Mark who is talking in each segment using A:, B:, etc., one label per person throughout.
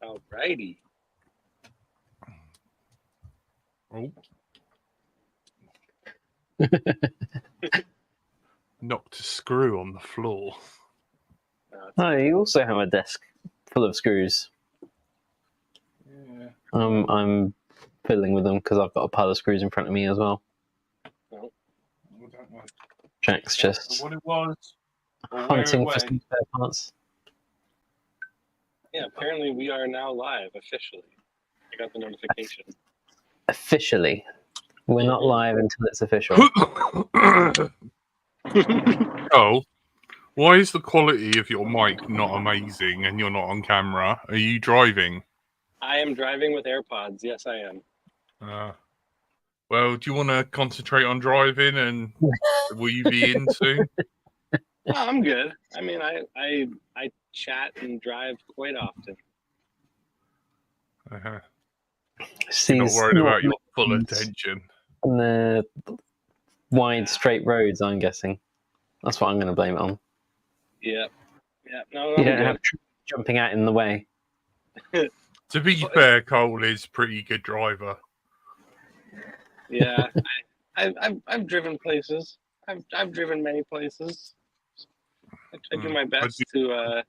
A: Alrighty.
B: Oh. Knocked a screw on the floor.
C: Oh, you also have a desk full of screws.
B: Yeah.
C: I'm fiddling with them because I've got a pile of screws in front of me as well.
A: Oh.
C: Jack's just
B: What it was?
C: hunting for some spare parts.
A: Yeah, apparently we are now live officially. I got the notification.
C: Officially. We're not live until it's official.
B: Oh, why is the quality of your mic not amazing and you're not on camera? Are you driving?
A: I am driving with AirPods. Yes, I am.
B: Well, do you want to concentrate on driving and will you be in soon?
A: No, I'm good. I mean, I chat and drive quite often.
B: Uh-huh. You're not worried about your full attention.
C: On the wide, straight roads, I'm guessing. That's what I'm going to blame it on.
A: Yeah. No,
C: you don't have jumping out in the way.
B: To be fair, Koel is a pretty good driver.
A: Yeah, I've driven places. I've driven many places. I do my best to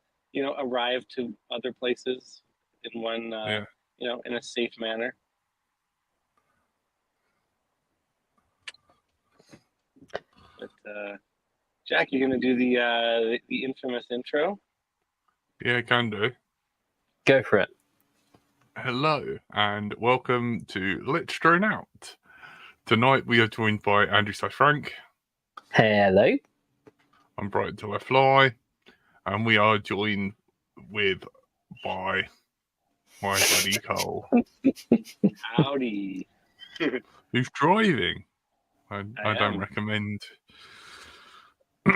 A: arrive to other places in one in a safe manner. But Jack, you gonna do the infamous intro?
B: Yeah, can do.
C: Go for it.
B: Hello and welcome to Let's Drone Out. Tonight we are joined by Andrew / Frank.
C: Hello.
B: I'm Brighton Till I Fly, and we are joined by my buddy Koel.
A: Howdy.
B: Who's driving? I don't recommend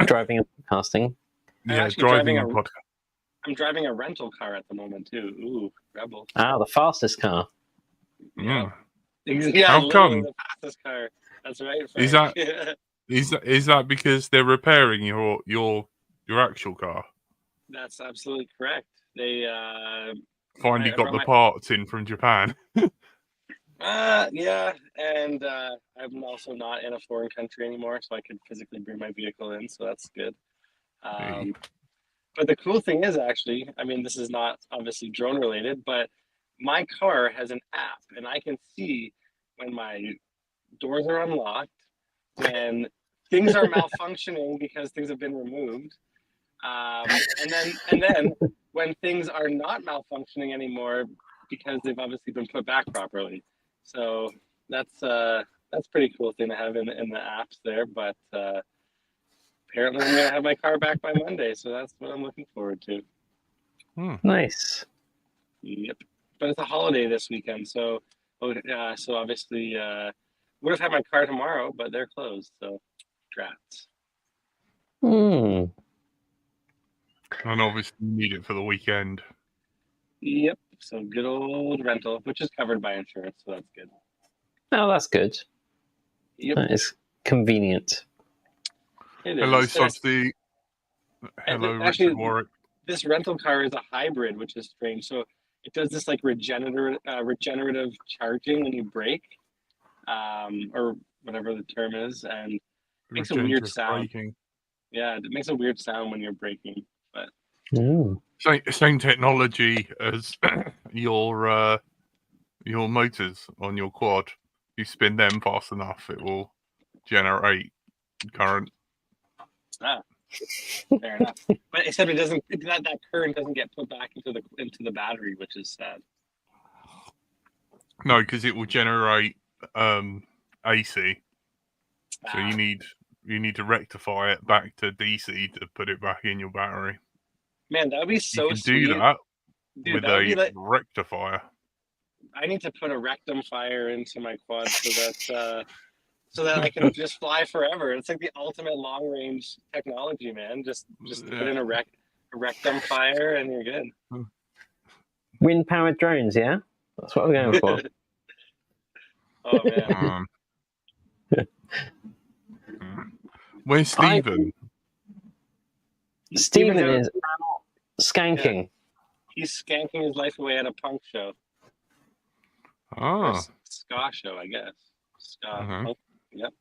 C: driving and podcasting.
B: Yeah, driving and podcast.
A: I'm driving a rental car at the moment too. Ooh, rebel.
C: Ah, the fastest car.
A: Yeah.
B: How come?
A: The fastest car. That's right.
B: Frank. Is that because they're repairing your actual car?
A: That's absolutely correct. They
B: finally got the parts in from Japan.
A: Yeah, and I'm also not in a foreign country anymore, so I could physically bring my vehicle in, so that's good. But the cool thing is, actually, I mean, this is not obviously drone related, but my car has an app, and I can see when my doors are unlocked, when things are malfunctioning because things have been removed, and then when things are not malfunctioning anymore because they've obviously been put back properly. So that's a pretty cool thing to have in the apps there. But apparently I'm gonna have my car back by Monday, so that's what I'm looking forward to.
C: Nice.
A: Yep. But it's a holiday this weekend, so obviously would have had my car tomorrow, but they're closed, so drafts.
B: And obviously you need it for the weekend.
A: Yep. So good old rental, which is covered by insurance, so that's good.
C: Oh, that's good.
A: Yep.
C: That is convenient.
A: It
B: Hello,
A: is.
B: Soddy. Hello, Richard Warwick.
A: This rental car is a hybrid, which is strange. So it does this like regenerative charging when you brake, or whatever the term is, and it makes a weird sound. Braking. Yeah, it makes a weird sound when you're braking, but.
B: Same technology as your motors on your quad. You spin them fast enough, it will generate current.
A: Fair enough. But except it doesn't. That current doesn't get put back into the battery, which is sad.
B: No, because it will generate AC. So you need to rectify it back to DC to put it back in your battery.
A: Man, that would be so
B: you can
A: sweet.
B: do that
A: with
B: a rectifier.
A: I need to put a rectifier into my quad so that I can just fly forever. It's like the ultimate long range technology, man. Just put in a rectifier and you're good.
C: Wind powered drones, yeah? That's what we're going for.
A: Oh man.
B: Where's Stephen?
C: Stephen is skanking.
A: He's skanking his life away at a punk show. Or
B: Ah,
A: ska show, I guess. Ska.
B: Uh-huh.
A: Punk. Yep.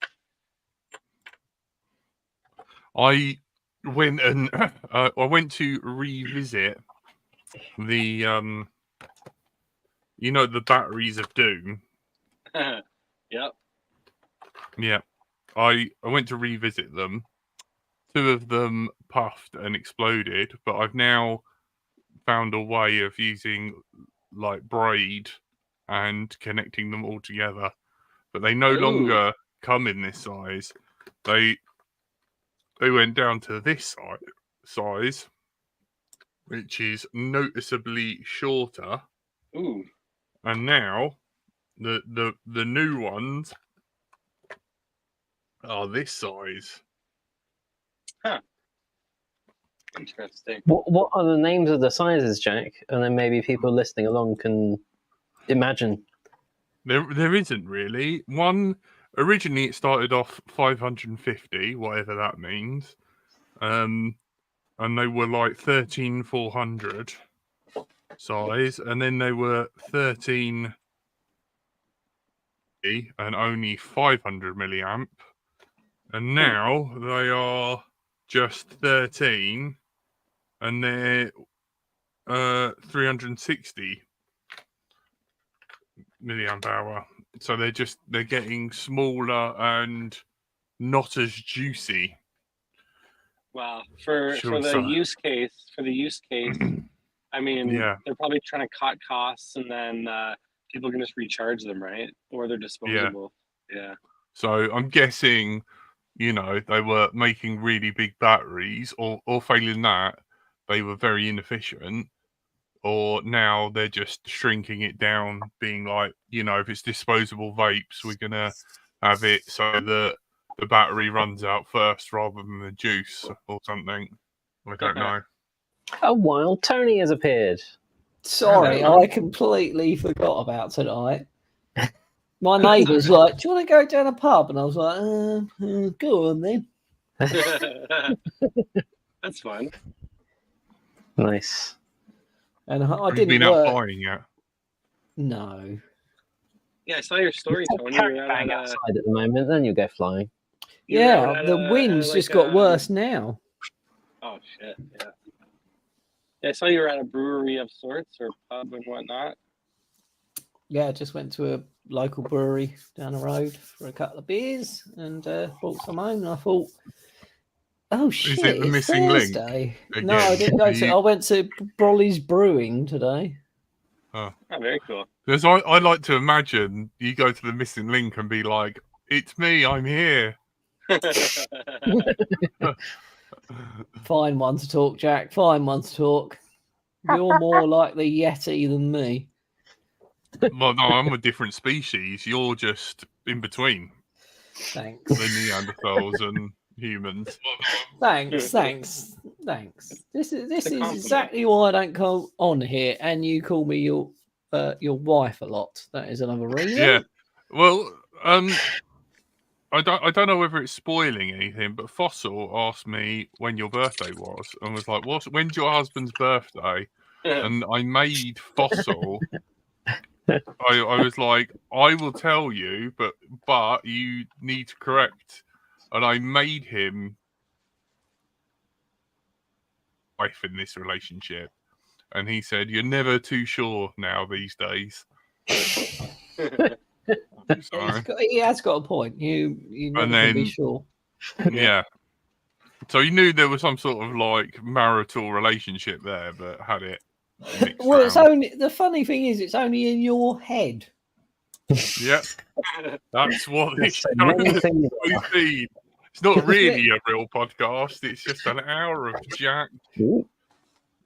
B: I went and I went to revisit the the batteries of Doom.
A: Yep.
B: Yeah, I went to revisit them. 2 of them puffed and exploded, but I've now found a way of using like braid and connecting them all together. But they no
A: Ooh.
B: longer come in this size. They went down to this size, which is noticeably shorter.
A: Ooh.
B: And now the new ones are this size.
A: Interesting.
C: What are the names of the sizes, Jack? And then maybe people listening along can imagine.
B: There isn't really one. Originally, it started off 550, whatever that means, and they were like 13,400 size, and then they were 13 and only 500 milliamp, and now they are just 13, and they're 360 milliamp hour. So they're getting smaller and not as juicy.
A: Wow. For the use case, I mean,
B: Yeah.
A: they're probably trying to cut costs, and then people can just recharge them, right? Or they're disposable. Yeah.
B: So I'm guessing, they were making really big batteries, or failing that, they were very inefficient. Or now they're just shrinking it down, being like, if it's disposable vapes, we're going to have it so that the battery runs out first rather than the juice or something. I don't know.
C: A wild Tony has appeared.
D: Sorry, I completely forgot about tonight. My neighbour's like, do you want to go down a pub? And I was like, go on then.
A: That's fun.
C: Nice.
D: And I
B: Have you
D: didn't
B: been out
D: work.
B: flying yet?
D: No.
A: Yeah, I saw your story, Tony.
C: Carry bag outside at the moment, then you'll go flying.
D: Yeah, the wind's just got worse now.
A: Oh, shit, yeah. Yeah, I saw you were at a brewery of sorts, or pub and whatnot.
D: Yeah, I just went to a local brewery down the road for a couple of beers and brought some home. And I thought, oh shit,
B: Is it the
D: it's
B: missing link
D: Thursday.
B: again?
D: No, I didn't go to. I went to Brolly's Brewing today.
B: Oh,
A: very cool.
B: Because I like to imagine you go to the missing link and be like, "It's me, I'm here."
D: Fine one to talk, Jack. Fine one to talk. You're more like the Yeti than me.
B: Well, no, I'm a different species. You're just in between
D: Thanks.
B: the Neanderthals and humans.
D: Thanks. This is exactly why I don't call on here, and you call me your wife a lot. That is another reason.
B: Yeah. Well, I don't know whether it's spoiling anything, but Fossil asked me when your birthday was, and was like, when's your husband's birthday? And I made Fossil. I was like, I will tell you, but you need to correct. And I made him wife in this relationship. And he said, you're never too sure now these days.
D: He has got a point. You never can be sure.
B: Yeah. So you knew there was some sort of like marital relationship there, but had it mixed
D: Well, it's
B: around.
D: only the funny thing is it's only in your head.
B: Yeah, that's what this
C: So
B: show
C: many
B: has
C: things
B: always been. It's not really a real podcast. It's just an hour of Jack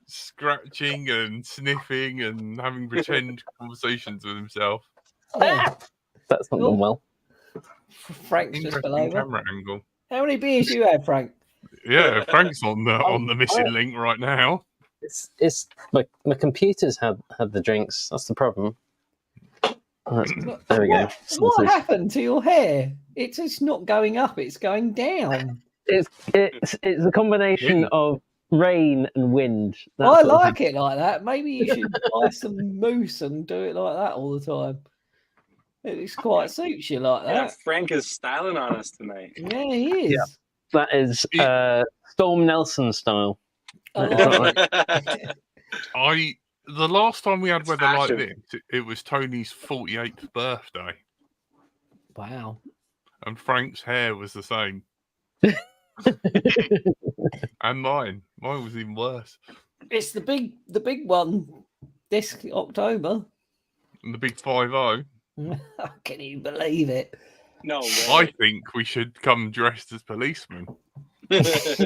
B: scratching and sniffing and having pretend conversations with himself.
D: Yeah.
C: That's not gone well.
D: Frank's just below.
B: Interesting camera angle.
D: How many beers you had, Frank?
B: Yeah, Frank's on the missing link right now.
C: It's my computers had the drinks. That's the problem. There we go.
D: What happened to your hair? It's not going up. It's going down.
C: It's a combination of rain and wind. that
D: I
C: sort of
D: like it like that. Maybe you should buy some moose and do it like that all the time. It's quite suits you like
A: Yeah,
D: that.
A: Frank is styling on us tonight.
D: Yeah, he is.
C: That is Storm Nelson style.
D: I
C: That is
D: like
C: not
B: I the last time we had
A: It's
B: weather like
A: fashion.
B: this, it was Tony's 48th birthday,
D: Wow.
B: and Frank's hair was the same, and mine. Mine was even worse.
D: It's the big one this October.
B: And the big 50.
D: Can you believe it?
A: No
B: I
A: way.
B: think we should come dressed as policemen.
A: That's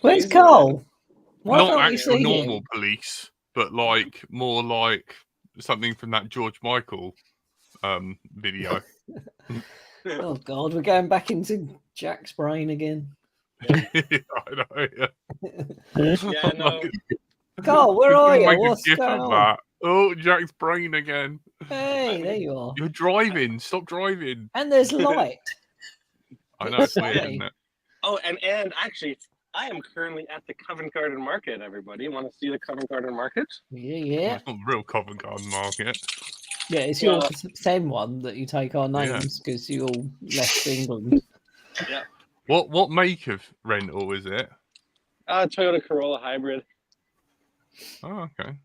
D: Where's
A: crazy,
D: Cole? Why
B: Not
D: can't you
B: actual
D: see
B: normal
D: him?
B: police, but like more like something from that George Michael video.
D: Oh God, we're going back into Jack's brain again.
B: I know. Yeah.
A: Yeah, no.
D: Cole, where
B: He's
D: are
B: gonna
D: you?
B: make a
D: What's
B: gif
D: going
B: of
D: on?
B: that. Oh, Jack's brain again.
D: Hey, there you are.
B: You're driving. Stop driving.
D: And there's light.
B: I know it's
D: It's
B: weird,
D: sunny.
B: isn't it?
A: Oh, and actually, I am currently at the Covent Garden Market. Everybody, want to see the Covent Garden Market?
D: Yeah.
B: It's not the real Covent Garden Market.
D: Yeah, it's your
A: Well-
D: same one that you take our
B: Yeah.
D: names because you all left England.
B: What make of rental is it?
A: Toyota Corolla hybrid.
B: Oh, okay.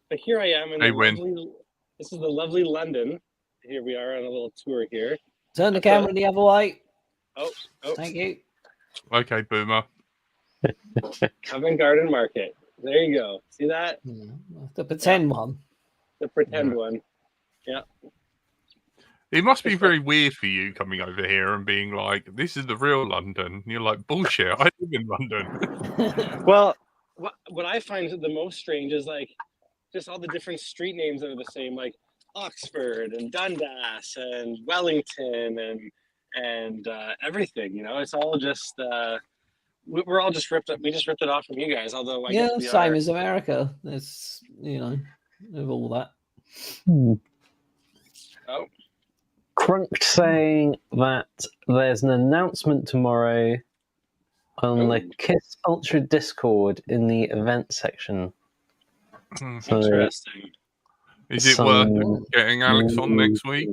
A: But here I am in
B: They
A: the
B: win.
A: lovely. This is the lovely London. Here we are on a little tour here.
D: Turn the camera the other way.
A: Oh,
D: Thank you.
B: Okay, Boomer.
A: Covent Garden Market. There you go. See that?
D: The pretend one.
A: The pretend
B: Yeah.
A: one.
B: It must be very weird for you coming over here and being like, "This is the real London." And you're like, "Bullshit! I live in London."
A: Well, what I find the most strange is like just all the different street names that are the same, like Oxford and Dundas and Wellington and everything. You know, it's all just we're all just ripped up. We just ripped it off from you guys. Although I
D: Yeah,
A: guess we
D: same
A: are.
D: as America. It's with all that.
A: Oh,
C: Crunked saying that there's an announcement tomorrow on the
A: Oh.
C: Kiss Ultra Discord in the event section.
B: Hmm.
C: So
A: interesting.
B: Is it
C: some-
B: worth getting Alex on next week?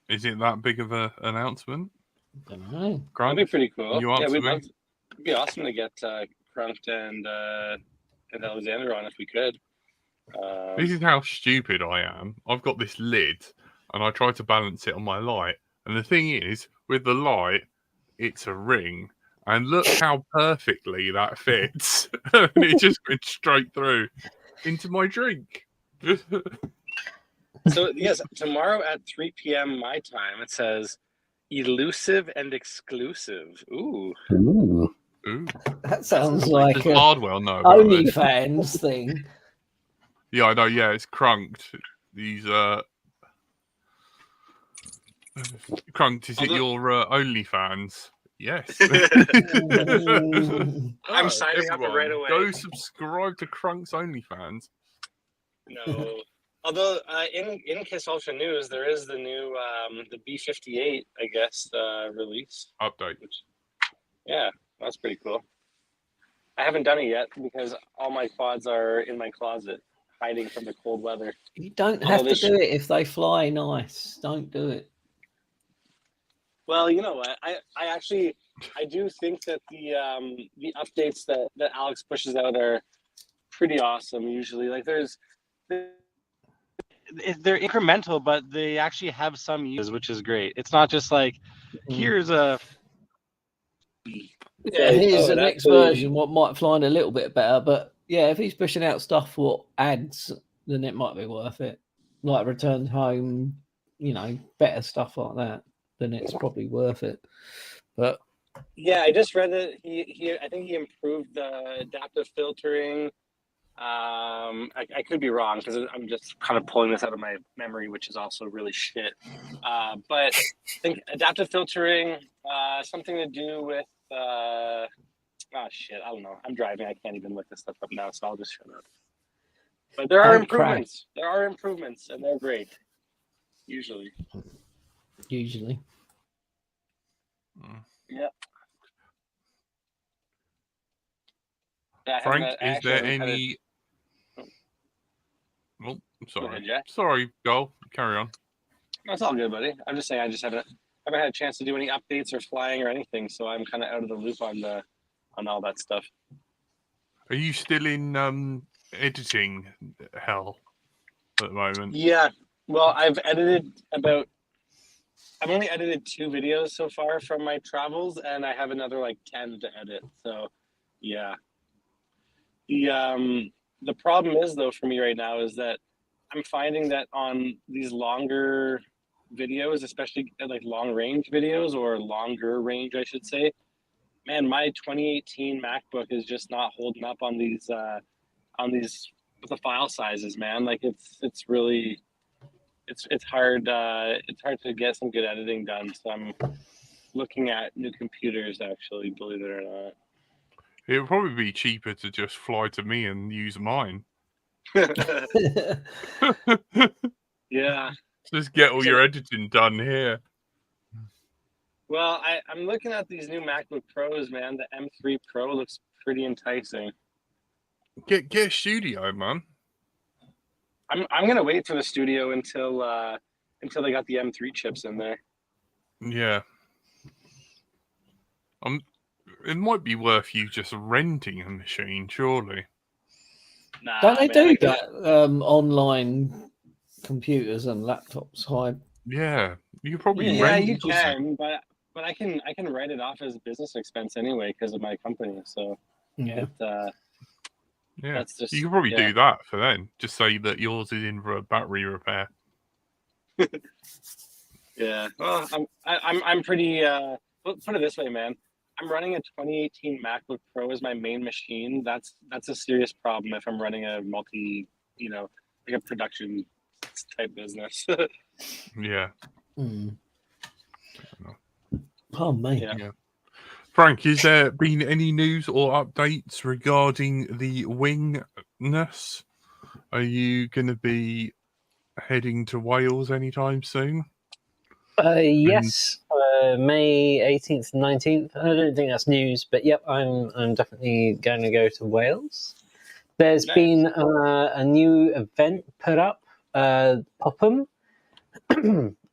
B: Is it that big of an announcement?
D: Don't know.
A: That'd
B: Grant,
A: be pretty cool.
B: you
A: Yeah,
B: answer
A: we'd
B: me?
A: love. It'd be awesome to get Crunked and Alexander on if we could.
B: This is how stupid I am. I've got this lid, and I try to balance it on my light. And the thing is, with the light, it's a ring. And look how perfectly that fits. And it just went straight through into my drink.
A: So yes, tomorrow at 3 p.m. my time, it says elusive and exclusive. Ooh.
C: Ooh.
B: Ooh.
D: That sounds like
B: Does
D: a
B: Hardwell know about this?
D: OnlyFans thing.
B: Yeah, I know. Yeah, it's Crunked. These Crunked. Is it
A: Although-
B: your OnlyFans? Yes.
A: I'm signing up
B: everyone,
A: right away.
B: Go subscribe to Crunk's OnlyFans.
A: No. Although in Kiss Ultra News, there is the new the B58, I guess, release.
B: Update.
A: Which, yeah, that's pretty cool. I haven't done it yet because all my quads are in my closet, hiding from the cold weather.
D: You don't
A: Oh,
D: have to
A: this-
D: do it if they fly nice. Don't do it.
A: Well, you know what? I do think that the updates that Alex pushes out are pretty awesome. Usually, like they're incremental, but they actually have some uses, which is great. It's not just like here's a
D: Yeah, here's the
A: that
D: next
A: really-
D: version. What might fly in a little bit better, but yeah, if he's pushing out stuff what adds, then it might be worth it. Like Return Home, better stuff like that. Then it's probably worth it. But
A: Yeah, I just read that he I think he improved the adaptive filtering. I could be wrong because I'm just kind of pulling this out of my memory, which is also really shit. But I think adaptive filtering, something to do with shit, I don't know. I'm driving. I can't even look this stuff up now, so I'll just shut up. But there are
D: Don't cry.
A: improvements. There are improvements, and they're great. Usually.
D: usually.
A: Yeah, I
B: Frank,
A: I
B: is
A: actually
B: there
A: haven't had it.
B: any? Oh, I'm sorry.
A: ahead, Jack.
B: Sorry, Joel. Carry on.
A: No, it's all good, buddy. I'm just saying I just haven't had a chance to do any updates or flying or anything, so I'm kind of out of the loop on all that stuff.
B: Are you still in editing hell at the moment?
A: Yeah. Well, I've only edited 2 videos so far from my travels, and I have another like 10 to edit. So, yeah. The problem is though for me right now is that I'm finding that on these longer videos, especially like long range videos or longer range, I should say, man, my 2018 MacBook is just not holding up on these with the file sizes, man. Like it's really it's hard to get some good editing done. So I'm looking at new computers actually, believe it or not.
B: It would probably be cheaper to just fly to me and use mine.
A: Yeah.
B: Just get all your editing done here.
A: Well, I'm looking at these new MacBook Pros, man. The M3 Pro looks pretty enticing.
B: Get a studio, man.
A: I'm gonna wait for the studio until they got the M3 chips in there.
B: Yeah. It might be worth you just renting a machine, surely.
A: Nah,
D: Don't they
A: man,
D: do that online computers and laptops?
B: Yeah, you could probably
A: Yeah,
B: rent
A: you
B: it.
A: can, but I can write it off as a business expense anyway because of my company. So
D: Yeah.
B: Yeah,
A: that's just
B: you could probably
A: yeah.
B: do that for then. Just say that yours is in for a battery repair.
A: Yeah. Well, I'm pretty. Put it this way, man. I'm running a 2018 MacBook Pro as my main machine. That's a serious problem if I'm running a like a production type business.
B: Yeah.
D: Mm. Oh, mate.
A: Yeah.
B: Frank, has there been any news or updates regarding the wingness? Are you going to be heading to Wales anytime soon?
C: Yes, May 18th, 19th. I don't think that's news, but yep, I'm definitely going to go to Wales. There's
A: Nice.
C: been a new event put up, Popham,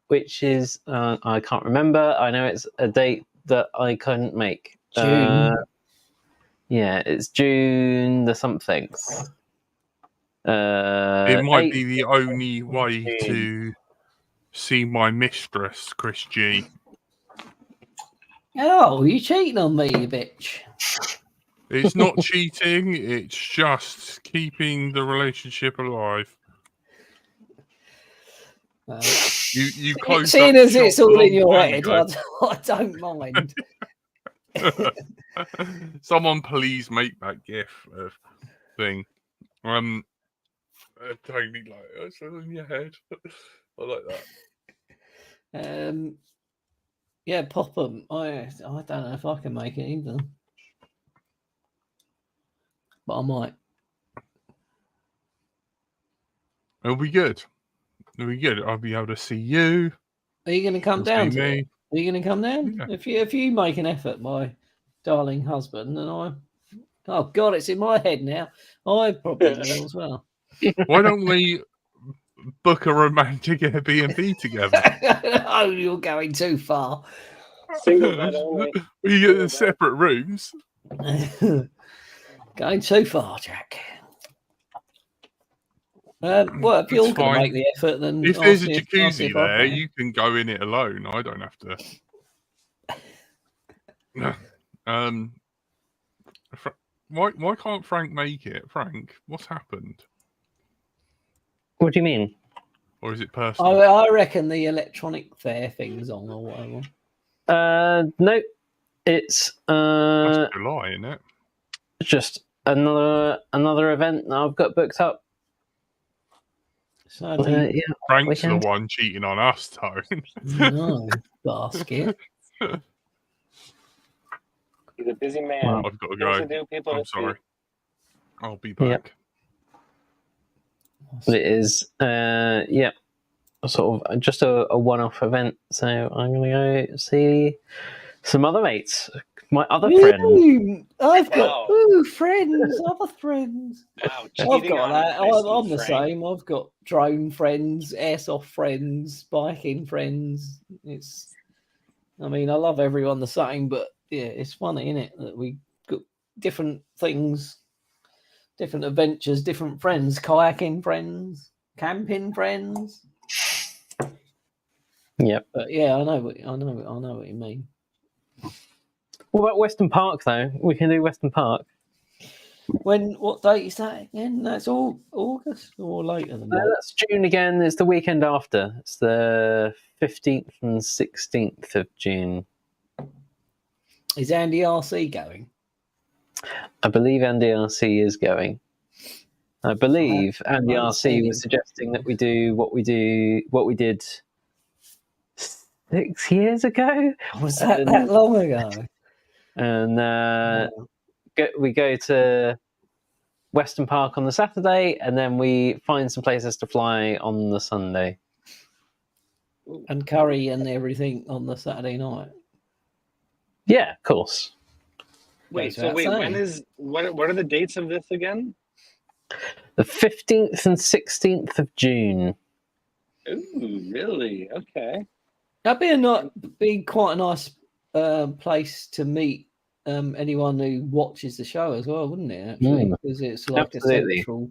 C: which is I can't remember. I know it's a date that I couldn't make.
D: June.
C: Yeah, it's June the somethings.
B: It might
C: 8th
B: be the only way
C: June.
B: to see my mistress, Chris G.
D: Oh, you cheating on me, you bitch.
B: It's not cheating, it's just keeping the relationship alive. You closed
D: Seeing
B: up
D: as
B: shop
D: it's
B: a
D: all
B: long
D: in your
B: time
D: head,
B: ago.
D: I don't mind.
B: Someone please make that gif of thing. Totally like it's in your head. I like that.
D: Yeah, Popham. I don't know if I can make it either, but I might.
B: It'll be good. It'll be good. I'll be able to see you.
D: Are you going to come
B: You'll
D: down
B: see
D: to
B: me.
D: it? Are you going to come down?
B: Yeah.
D: If you make an effort, my darling husband, and oh God, it's in my head now. I probably will as well.
B: Why don't we book a romantic Airbnb together?
D: Oh, you're going too far.
A: Single bed only.
B: We get the separate rooms.
D: Going too far, Jack. Well, if you're going to make the effort, then
B: if
D: I'll
B: there's a
D: see
B: jacuzzi
D: if I
B: there,
D: can.
B: you can go in it alone. I don't have to. Why can't Frank make it? Frank, what's happened?
C: What do you mean?
B: Or is it personal?
D: I reckon the electronic fair thing's on or whatever.
C: No, it's
B: That's July, isn't it?
C: just another event that I've got booked up.
D: So the
C: Yeah,
B: Frank's
C: weekend.
B: the one cheating on us, though.
D: no basket.
A: He's a busy man.
C: Wow.
B: I've got to
A: Things
B: go.
A: to do, people
B: I'm
A: to see.
B: sorry. I'll be back.
C: But it is, sort of just a one-off event. So I'm going to go see some other mates My other friend.
D: Ooh, I've got
A: Wow.
D: friends, other friends.
A: Wow,
D: I've
A: cheating
D: got
A: on
D: that.
A: high school
D: I'm the
A: Frank.
D: same. I've got drone friends, airsoft friends, biking friends. I mean, I love everyone the same, but yeah, it's funny, isn't it, that we got different things, different adventures, different friends, kayaking friends, camping friends.
C: Yep.
D: But yeah, I know what you mean.
C: What about Western Park though? We can do Western Park.
D: What date is that again? That's all August or later than that?
C: That's June again. It's the weekend after. It's the 15th and 16th of June.
D: Is Andy RC going?
C: I believe Andy RC is going. I believe Andy
D: haven't seen
C: RC
D: him.
C: was suggesting that we do what we did 6 years ago.
D: Was that long ago?
C: And we go to Western Park on the Saturday, and then we find some places to fly on the Sunday.
D: And curry and everything on the Saturday night.
C: Yeah, of course.
A: Wait,
D: Goes without
A: what are the dates of this again?
C: The 15th and 16th of June.
A: Ooh, really? Okay.
D: That'd be quite a nice place to meet anyone who watches the show as well, wouldn't it? Actually, because it's like
C: Absolutely.
D: a central.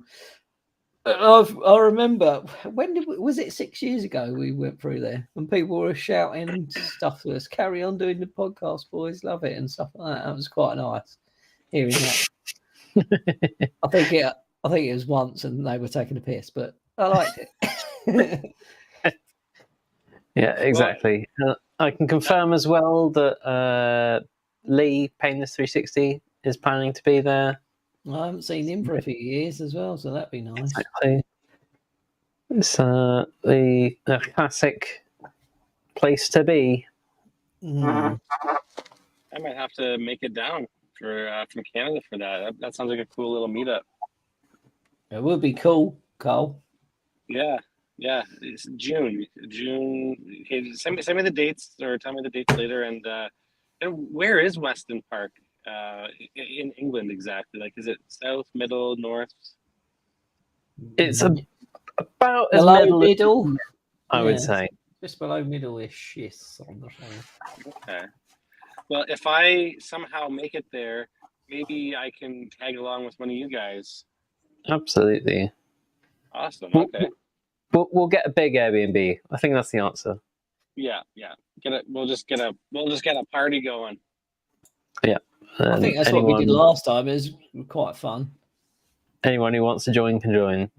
D: I remember was it 6 years ago we went through there and people were shouting stuff to us. Carry on doing the podcast, boys, love it and stuff like that. That was quite nice hearing that. I think it was once and they were taking a piss, but I liked it.
C: Yeah, exactly. I can confirm as well that Lee, Painless 360, is planning to be there.
D: I haven't seen him for a few years as well, so that'd be nice.
C: Exactly. It's the classic place to be.
D: Mm.
A: I might have to make it down from Canada for that. That sounds like a cool little meetup.
D: It would be cool, Cole.
A: Yeah. It's June. Okay, send me the dates or tell me the dates later. And where is Weston Park in England exactly? Like, is it south, middle, north?
C: It's about as
D: Below middle,
C: I would say.
D: Just below middle-ish, yes, on the show.
A: Okay. Well, if I somehow make it there, maybe I can tag along with one of you guys.
C: Absolutely.
A: Awesome. Okay.
C: We'll get a big Airbnb. I think that's the answer.
A: Yeah. We'll just get a party going.
C: Yeah.
D: I think that's what we did last time. It was quite fun.
C: Anyone who wants to join can join.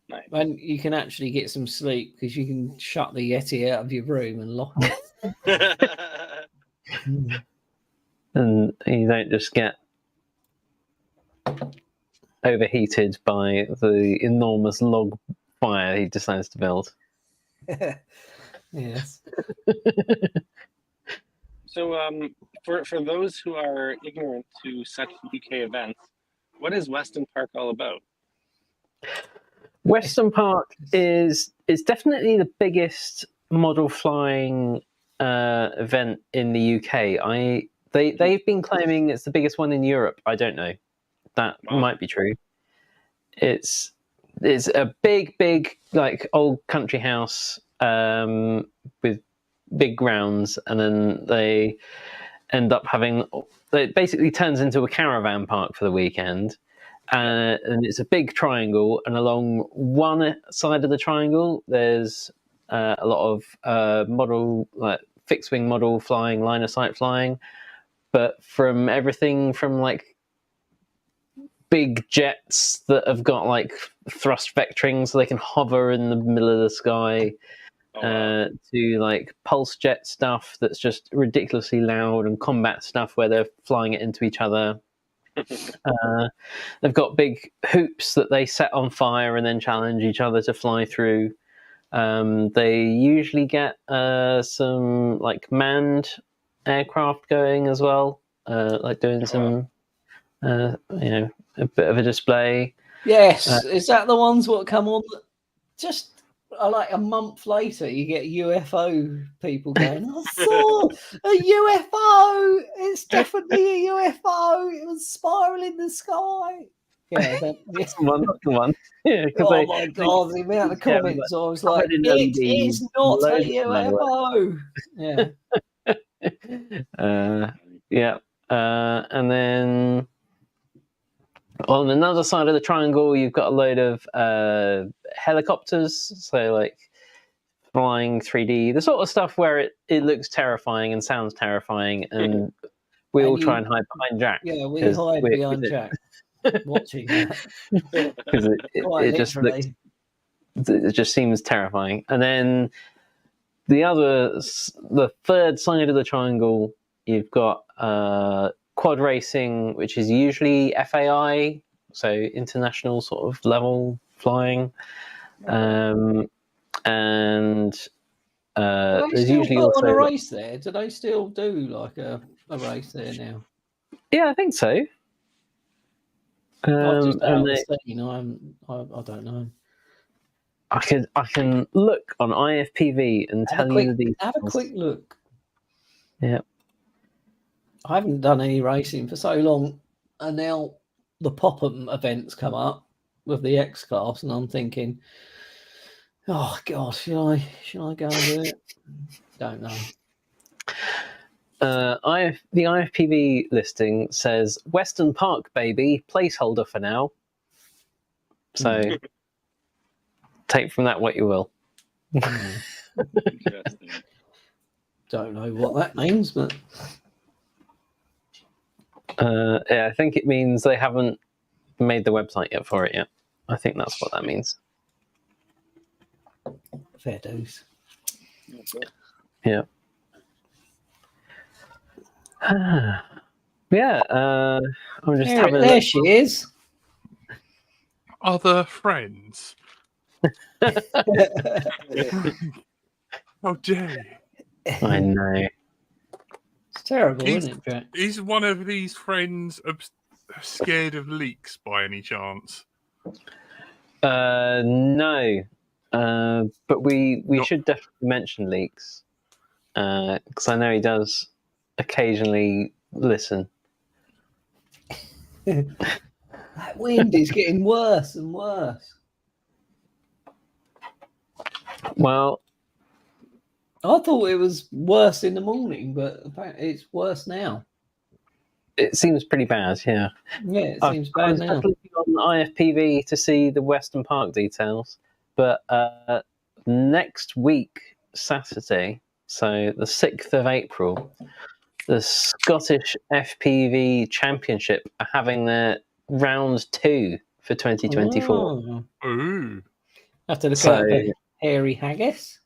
A: Nice.
D: And you can actually get some sleep because you can shut the Yeti out of your room and lock it.
C: And you don't just get overheated by the enormous log fire he decides to build.
D: Yes.
A: So, for those who are ignorant to such UK events, what is Weston Park all about?
C: Weston Park is definitely the biggest model flying event in the UK. They've been claiming it's the biggest one in Europe. I don't know. That might be true. It's a big like old country house with big grounds, and then they end up having. It basically turns into a caravan park for the weekend. And it's a big triangle, and along one side of the triangle, there's a lot of model, like fixed wing model flying, line of sight flying, but from everything from like big jets that have got like thrust vectoring so they can hover in the middle of the sky, to like pulse jet stuff that's just ridiculously loud, and combat stuff where they're flying it into each other. They've got big hoops that they set on fire and then challenge each other to fly through. They usually get some like manned aircraft going as well, like doing some, a bit of a display.
D: Yes, is that the ones what come on? Just like a month later, you get UFO people going, I saw a UFO. It's definitely a UFO. It was spiraling the sky. Yeah,
C: That's the one. That's the one. Yeah, because
D: oh my god, the amount of comments! I was like,
C: covered in
D: it
C: LEDs,
D: is not a
C: loads of
D: UFO.
C: Yeah. And then on another side of the triangle, you've got a load of helicopters. So like flying 3D, the sort of stuff where it looks terrifying and sounds terrifying, and we all try and hide behind Jack.
D: Yeah, we hide behind Jack, watching that
C: because it just seems terrifying. And then the third side of the triangle, you've got quad racing, which is usually FAI, so international sort of level flying, and there's usually also
D: on a race there. Do they still do like a race there now?
C: Yeah, I think so.
D: I've just
C: and
D: I don't know.
C: I can look on IFPV and tell you the details.
D: Have a quick look.
C: Yeah.
D: I haven't done any racing for so long, and now the pop-up events come up with the X class, and I'm thinking, oh god, should I go and do it? Don't know.
C: The IFPV listing says Western Park, baby, placeholder for now. So take from that what you will.
D: Don't know what that means, but
C: yeah, I think it means they haven't made the website yet for it yet. I think that's what that means.
D: Fair dues.
C: Yeah. Yeah. I'm just having a
D: there
C: look.
D: She is.
B: Other friends. How dare you?
C: I know.
D: It's terrible, isn't it, Jack?
B: Is one of these friends scared of leaks by any chance?
C: No. But we should definitely mention leaks. Because I know he does occasionally listen.
D: That wind is getting worse and worse.
C: Well,
D: I thought it was worse in the morning, but apparently it's worse now.
C: it seems pretty bad, yeah.
D: Yeah, it seems
C: I
D: bad
C: was
D: now.
C: looking on IFPV to see the Western Park details, but next week, Saturday, so the 6th of April, the Scottish FPV Championship are having their round 2 for 2024.
D: Oh.
B: Ooh.
D: Have to look out for hairy haggis.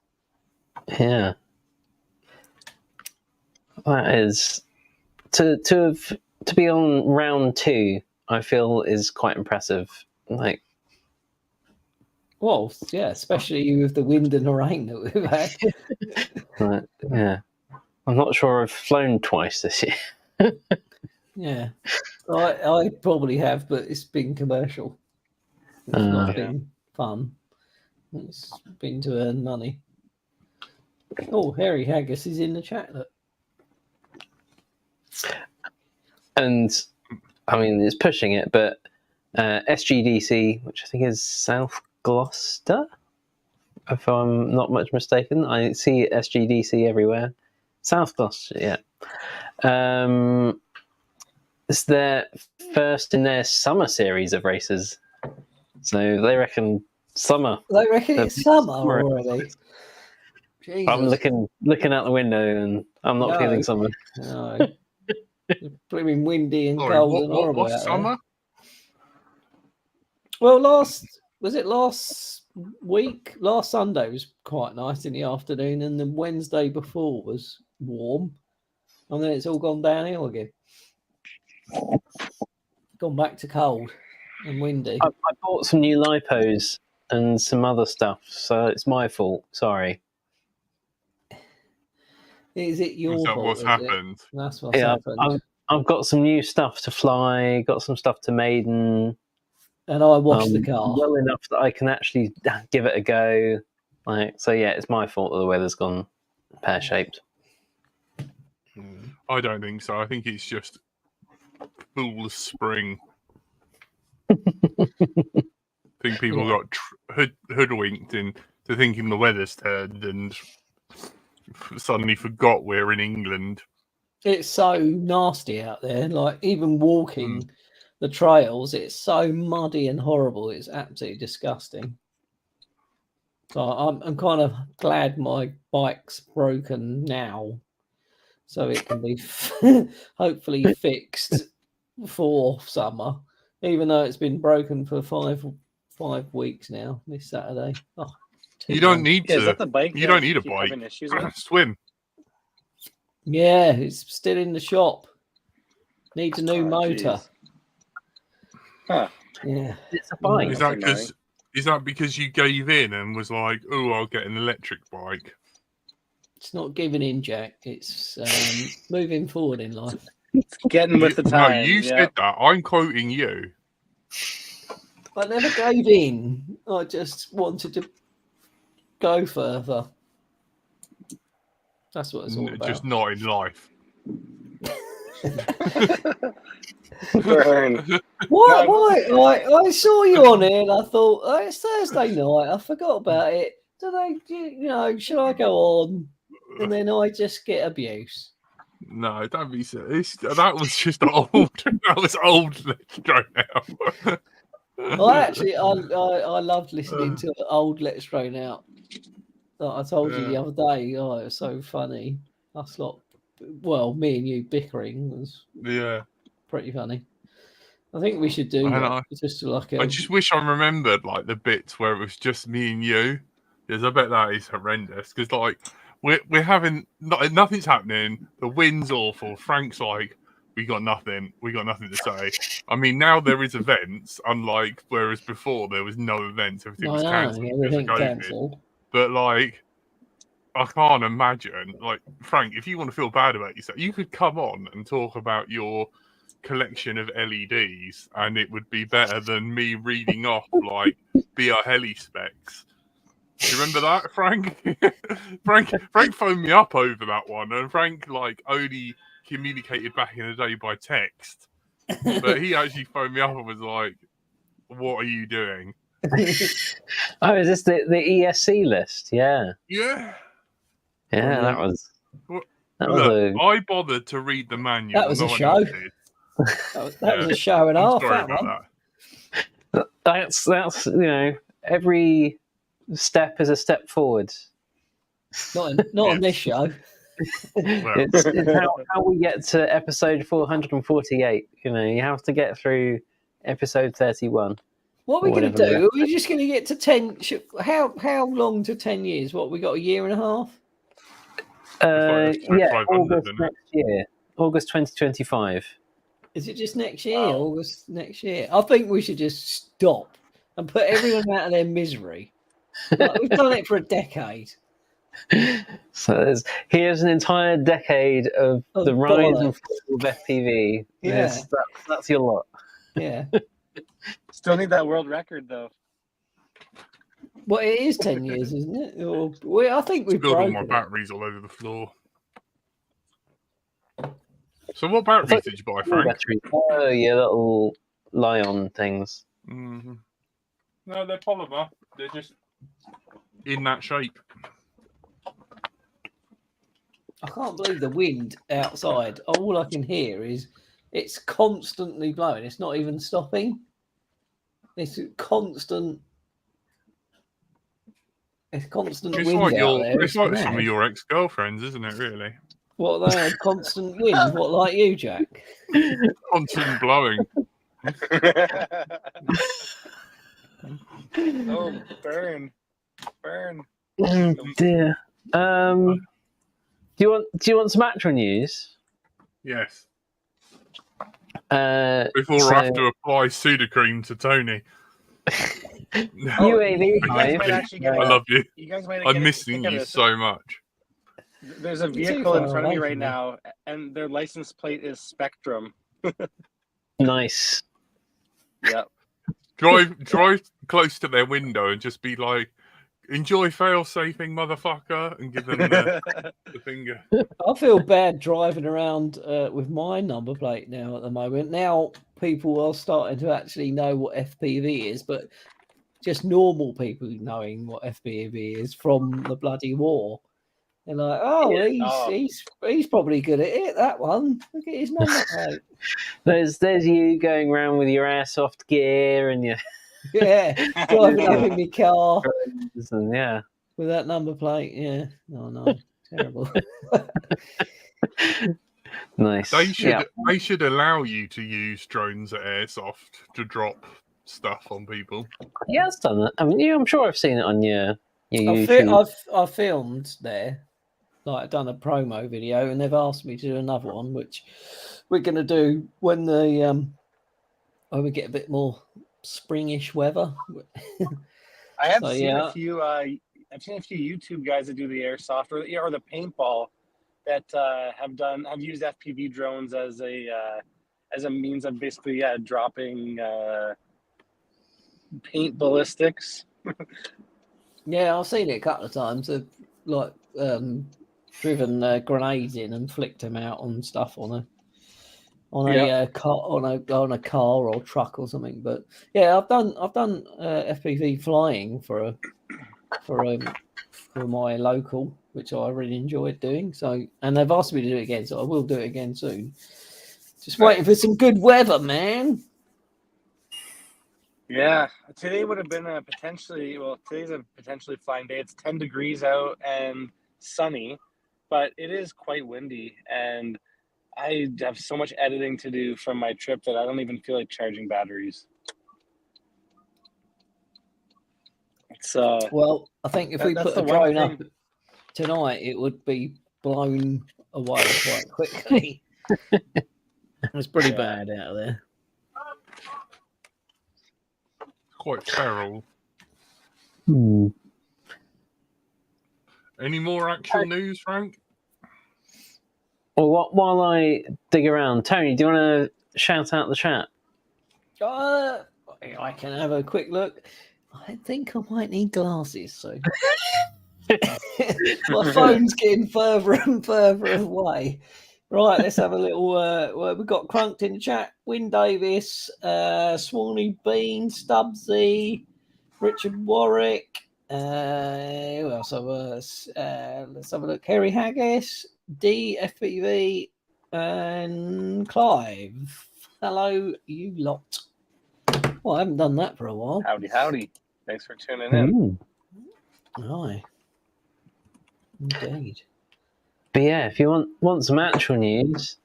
C: Yeah. That is to be on round 2, I feel is quite impressive. Like,
D: well, yeah, especially with the wind and the rain that we've had.
C: yeah. I'm not sure I've flown twice this year.
D: Yeah. I probably have, but it's been commercial. It's not been fun. It's been to earn money. Oh, Harry Haggis is in the chat. Look.
C: And I mean, it's pushing it, but SGDC, which I think is South Gloucester, if I'm not much mistaken, I see SGDC everywhere. South Gloucester, yeah. It's their first in their summer series of races, so they reckon summer.
D: They reckon it's summer already. Jesus.
C: I'm looking out the window, and I'm not feeling summer.
D: No. It's blooming windy and cold and horrible.
B: What's summer?
D: Well, last week, last Sunday was quite nice in the afternoon, and the Wednesday before was warm, and then it's all gone downhill again. Gone back to cold and windy.
C: I bought some new lipos and some other stuff, so it's my fault. Sorry.
D: Is it your fault?
B: What's happened?
D: That's what's happened.
C: I've got some new stuff to fly, got some stuff to maiden.
D: And I washed the car.
C: Well enough that I can actually give it a go. Like, so yeah, it's my fault that the weather's gone pear-shaped.
B: I don't think so. I think it's just full spring. I think people got hoodwinked into thinking the weather's turned and suddenly forgot we're in England.
D: It's so nasty out there. Like, even walking the trails, it's so muddy and horrible. It's absolutely disgusting. So I'm kind of glad my bike's broken now, so it can be hopefully fixed for summer. Even though it's been broken for five weeks now. This Saturday. Oh,
B: You don't need
A: Yeah, is
B: to.
A: that the bike?
B: You don't need a
A: keep
B: bike.
A: having issues with?
B: Swim.
D: Yeah, it's still in the shop. Needs a new
A: Oh,
D: motor.
A: geez. Huh.
D: Yeah.
C: It's a bike.
B: Is that because you gave in and was like, "Oh, I'll get an electric bike"?
D: It's not giving in, Jack. It's moving forward in life.
A: It's getting with the
B: No,
A: times.
B: you
A: yeah.
B: said that. I'm quoting you.
D: I never gave in. I just wanted to go further. That's what it's all about.
B: Just not in life.
A: Burn.
D: Why?
A: No,
D: Why? I saw you on it and I thought, oh, it's Thursday night. I forgot about it. Should I go on? And then I just get abuse.
B: No, don't be serious. That was just old. That was old. Let's go now.
D: I loved listening to old Let's Thrown Out. Like I told you the other day. Oh, it was so funny. Us lot, well, me and you bickering was pretty funny. I think we should do that. Just like
B: I just wish I remembered like the bits where it was just me and you, because I bet that is horrendous. Because like we're having nothing's happening. The wind's awful. Frank's like, we got nothing to say. I mean, now there is events, unlike whereas before there was no events. Everything was cancelled.
D: Everything cancelled.
B: But like, I can't imagine. Like, Frank, if you want to feel bad about yourself, you could come on and talk about your collection of LEDs, and it would be better than me reading off like BR heli specs. Do you remember that, Frank? Frank phoned me up over that one, and Frank like only communicated back in the day by text, but he actually phoned me up and was like, "What are you doing?"
C: Oh, is this the ESC list? Yeah.
B: Yeah.
C: Yeah, that was.
B: I bothered to read the manual.
D: That was a show. That was a show and a half.
B: Sorry about
C: that. That's every step is a step forward.
D: Not on this show.
C: It's how we get to episode 448. You have to get through episode 31.
D: What are we going to do? Are we just going to get to 10? How long to 10 years? What, we got a year and a half?
C: August next year. August 2025.
D: Is it just next year? Wow. August next year? I think we should just stop and put everyone out of their misery. Like, we've done it for a decade.
C: So here's an entire decade of the rise and fall of FPV.
D: Yeah.
C: That's your lot.
D: Yeah.
A: Still need that world record, though.
D: Well, it is 10 years, isn't it? I think we've
B: spilled all
D: broken
B: my
D: it.
B: batteries all over the floor. So what batteries did you buy, Frank?
C: Oh, yeah, little Lion things.
B: Mm-hmm. No, they're polymer. They're just in that shape.
D: I can't believe the wind outside. All I can hear is it's constantly blowing. It's not even stopping. It's constant. It's constant wind out there.
B: It's like some of your ex-girlfriends, isn't it, really?
D: What, they had constant wind? What, like you, Jack?
B: Constant blowing.
A: Oh, burn.
C: Oh, dear. Do you want some actual news?
B: Yes. Before I have to apply Sudocreme to Tony.
C: UAV.
B: I love you.
A: You guys might
B: I'm missing you so much.
A: There's a vehicle in front of me right now, and their license plate is Spectrum.
C: Nice.
A: Yep.
B: Drive close to their window and just be like, enjoy fail-safing, motherfucker, and give them the finger.
D: I feel bad driving around with my number plate now at the moment. Now people are starting to actually know what FPV is, but just normal people knowing what FPV is from the bloody war. They're like, he's probably good at it, that one. Look at his number plate.
C: There's you going around with your airsoft gear and your
D: driving up in my car.
C: And, yeah.
D: With that number plate, yeah. Oh no, terrible.
C: Nice.
B: They should allow you to use drones at airsoft to drop stuff on people.
C: Yeah, it's done that. I mean, I'm sure I've seen it on your YouTube.
D: I've filmed there. Like, I've done a promo video, and they've asked me to do another one, which we're going to do when we get a bit more springish weather.
A: I have seen a few. I've seen a few YouTube guys that do the airsoft or the paintball that have used FPV drones as a means of basically dropping paint ballistics.
D: Yeah, I've seen it a couple of times. They've driven grenades in and flicked them out on stuff on a car or truck or something. But yeah, I've done FPV flying for my local, which I really enjoyed doing. So, and they've asked me to do it again, so I will do it again soon. Just waiting for some good weather, man.
A: Yeah, today would have been today's a potentially fine day. It's 10 degrees out and sunny, but it is quite windy, and I have so much editing to do from my trip that I don't even feel like charging batteries.
D: Well, I think if we put a drone up tonight, it would be blown away quite quickly. It's pretty bad out there.
B: Quite feral. Any more actual news, Frank?
C: Well, while I dig around, Tony, do you want to shout out the chat?
D: I can have a quick look. I think I might need glasses, so my phone's getting further and further away. Right, let's have a little. We've got Crunked in the chat. Win Davis, Swanee Bean, Stubbsy, Richard Warwick. Who else? Let's have a look. Harry Haggis, DFPV, and Clive. Hello, you lot. Well, I haven't done that for a while.
A: Howdy. Thanks for tuning in.
D: Hi. Indeed.
C: But yeah, if you want some actual news,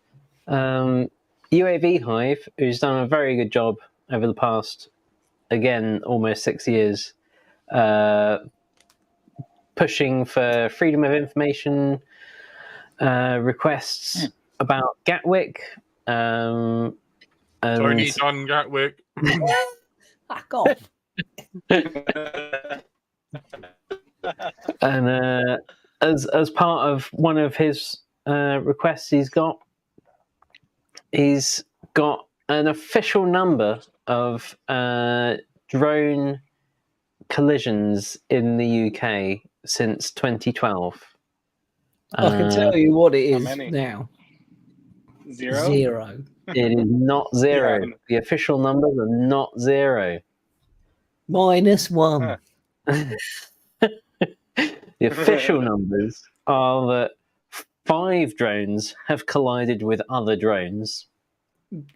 C: UAV Hive, who's done a very good job over the past, again, almost 6 years, pushing for freedom of information requests about Gatwick.
B: Tony done Gatwick.
D: Fuck off.
C: And as part of one of his requests, he's got an official number of drone collisions in the UK since 2012.
D: I can tell you what it is now. Zero.
C: It is not zero.
A: Yeah.
C: The official numbers are not zero.
D: -1.
C: The official numbers are that 5 drones have collided with other drones.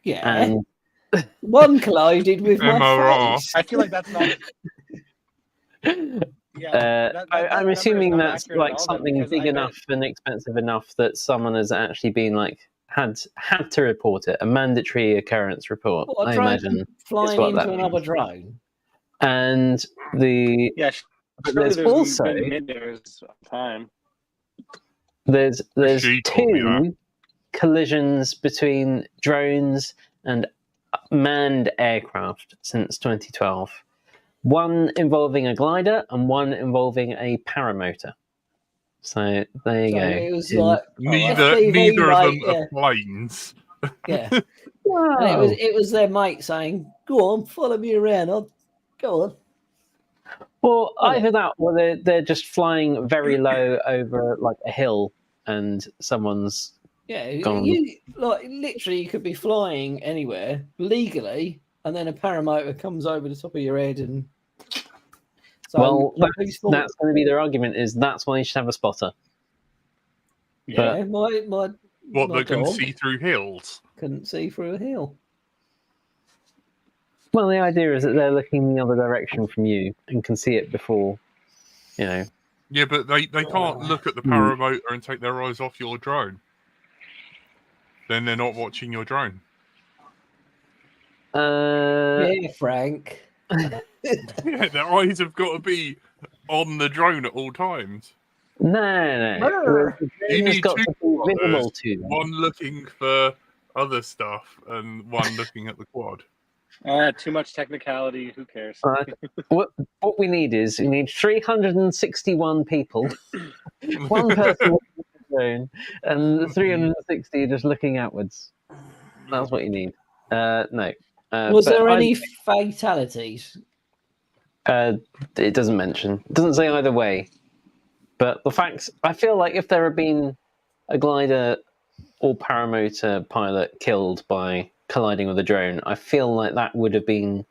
D: Yeah.
C: And
D: one collided with my face.
A: I feel like that's not.
C: I'm assuming that's
A: accurate
C: like
A: at all,
C: something
A: because
C: big enough and expensive enough that someone has actually been like had to report it. A mandatory occurrence report.
D: What,
C: I imagine
D: flying
C: what
D: into
C: that
D: another
C: means.
D: drone.
C: And there's also
A: time.
C: There's
B: She told me that.
C: 2 collisions between drones and manned aircraft since 2012. One involving a glider and one involving a paramotor. So there you go.
D: It was like
B: Neither
D: FPV,
B: of them
D: mate,
B: are planes.
D: Yeah.
C: Wow.
D: And it was their mate saying, "Go on, follow me around. Go on."
C: Well,
D: Are they?
C: either that, or they're just flying very low over like a hill, and someone's
D: Yeah,
C: gone.
D: you like literally you could be flying anywhere legally, and then a paramotor comes over the top of your head, and so
C: Well,
D: whose fault?
C: that's going to be their argument. Is that's why you should have a spotter.
D: Yeah, my
B: What,
D: my
B: they can
D: dog
B: see through hills?
D: couldn't see through a hill.
C: Well, the idea is that they're looking the other direction from you and can see it before, you know.
B: Yeah, but they can't look at the paramotor and take their eyes off your drone. Then they're not watching your drone.
D: Yeah, Frank.
B: Yeah, their eyes have got to be on the drone at all times.
C: No.
D: Brr.
C: The
B: You
C: drone has
B: need
C: got
B: two
C: to be visible
B: spotters,
C: to you.
B: one looking for other stuff and one looking at the quad.
A: Too much technicality. Who cares?
C: Right. What we need is 361 people, one person with the drone, and 360 just looking outwards. That's what you need. No.
D: Was
C: but
D: there any fatalities?
C: It doesn't mention. It doesn't say either way. But the facts, I feel like if there had been a glider or paramotor pilot killed by colliding with a drone, I feel like that would have been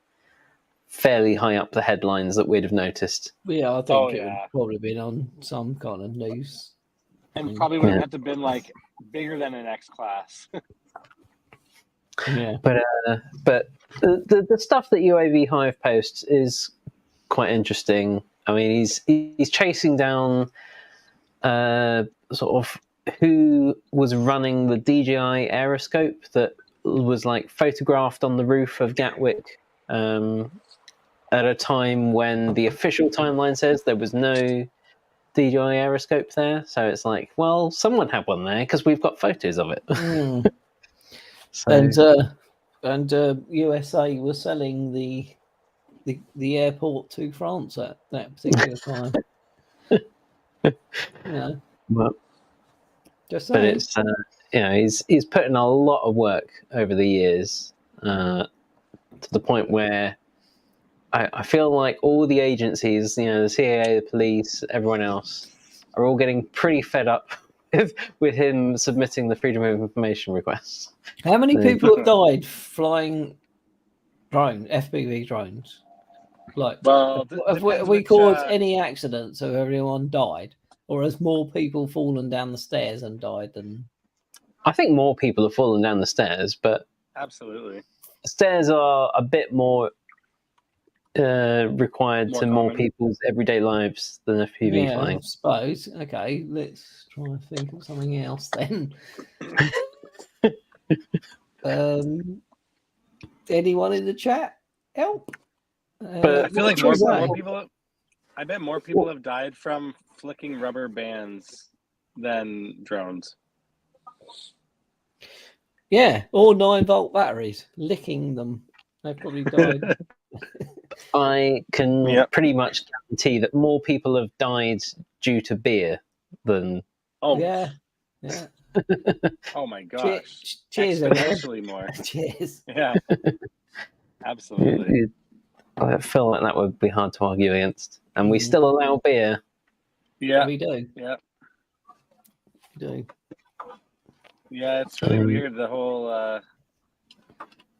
C: fairly high up the headlines that we'd have noticed.
D: Yeah, I think
A: Oh,
D: it would
A: yeah.
D: have probably been on some kind of news.
A: And probably would have
C: Yeah.
A: had to been like bigger than an X class.
D: Yeah.
C: But the stuff that UAV Hive posts is quite interesting. I mean, he's chasing down sort of who was running the DJI aeroscope that was like photographed on the roof of Gatwick at a time when the official timeline says there was no DJI aeroscope there. So it's like, well, someone had one there because we've got photos of it.
D: Mm.
C: So,
D: And USA was selling the airport to France at that particular time. Yeah,
C: but
D: just
C: but
D: saying.
C: it's he's put in a lot of work over the years to the point where I feel like all the agencies, the CIA, the police, everyone else, are all getting pretty fed up with him submitting the Freedom of Information requests.
D: How many
C: So-
D: people have died flying FPV drones? Like,
A: Well,
D: have we caused any accidents so everyone died? Or has more people fallen down the stairs and died than...
C: I think more people have fallen down the stairs, but
A: Absolutely.
C: stairs are a bit more required
A: More
C: to more
A: common.
C: people's everyday lives than FPV
D: Yeah, I
C: flying.
D: suppose. Okay, let's try and think of something else then. Anyone in the chat? Help.
C: But
A: I feel like
C: what
A: more
C: was that?
A: people. I bet more people have died from flicking rubber bands than drones.
D: Yeah, or 9-volt batteries, licking them. They probably died.
C: I can
A: Yep.
C: pretty much guarantee that more people have died due to beer than.
A: Oh
D: Yeah.
A: Oh my gosh!
D: Cheers, everyone.
A: Exponentially more.
D: Cheers.
A: Yeah. Absolutely.
C: I feel like that would be hard to argue against. And we
D: Mm.
C: still allow beer.
A: Yeah.
D: We do.
A: Yeah.
D: We do.
A: Yeah. It's really weird. The whole.
D: I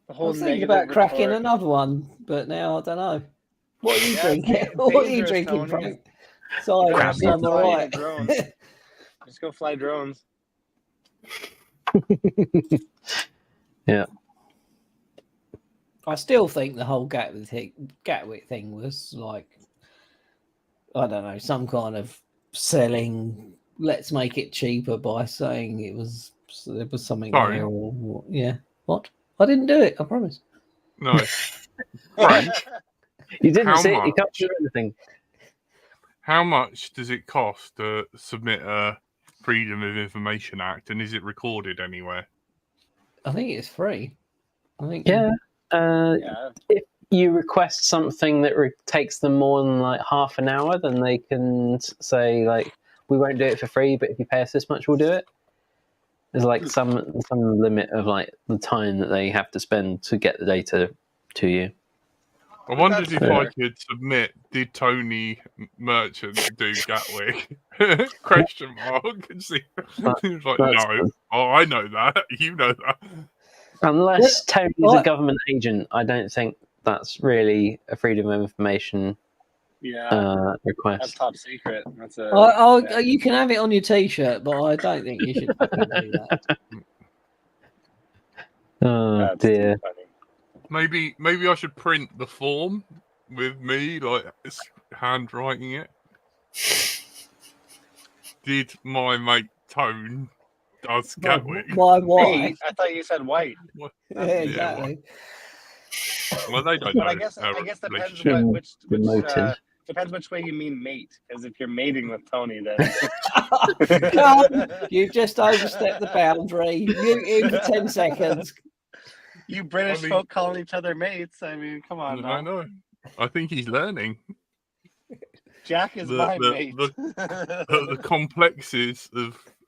D: was thinking
A: negative
D: about cracking
A: retort.
D: another one, but now I don't know. What are you
A: Yeah,
D: drinking?
A: it's
D: What are you
A: dangerous,
D: drinking,
A: Tony.
D: Frank?
A: You
D: Cider,
A: don't have to
D: on the
A: fly in a
D: right.
A: drone. Just go fly drones.
C: Yeah.
D: I still think the whole Gatwick thing was like, I don't know, some kind of selling. Let's make it cheaper by saying there was something
B: Sorry.
D: there. Or yeah, what? I didn't do it. I promise.
B: No. Frank,
C: You didn't
B: How
C: see it, you can't
B: much?
C: do anything.
B: how much does it cost to submit a Freedom of Information Act, and is it recorded anywhere?
D: I think it's free. I think.
C: Yeah.
A: Yeah.
C: If you request something that takes them more than like half an hour, then they can say like, we won't do it for free, but if you pay us this much, we'll do it. There's like some limit of like the time that they have to spend to get the data to you.
B: I wondered
A: That's
B: if
A: fair.
B: I could submit, did Tony Merchant do Gatwick? Question mark. And see. He was like,
C: That's
B: no.
C: good.
B: Oh, I know that. You know that.
C: Unless Tony's a
D: What?
C: government agent, I don't think that's really a freedom of information
A: Yeah, that's
C: request.
A: top secret. That's a.
D: I, you can have it on your T-shirt, but I don't think you should fucking do that.
C: Oh
A: That's
C: dear.
A: too funny.
B: Maybe I should print the form with me, like handwriting it. Did my mate Tone does Gatwick?
D: My
A: Hey,
D: wife.
A: I thought you said white.
D: Yeah, exactly.
B: Well, they don't
A: But
B: know.
A: I guess
B: our
A: depends
B: relationship.
A: which
C: Demoted.
A: depends which way you mean mate. Because if you're mating with Tony, then
D: You've just overstepped the boundary. Mute in for 10 seconds.
A: you British
B: I mean-
A: folk calling each other mates. I mean, come on
B: I
A: now.
B: know. I think he's learning
A: Jack is my mate.
B: the complexes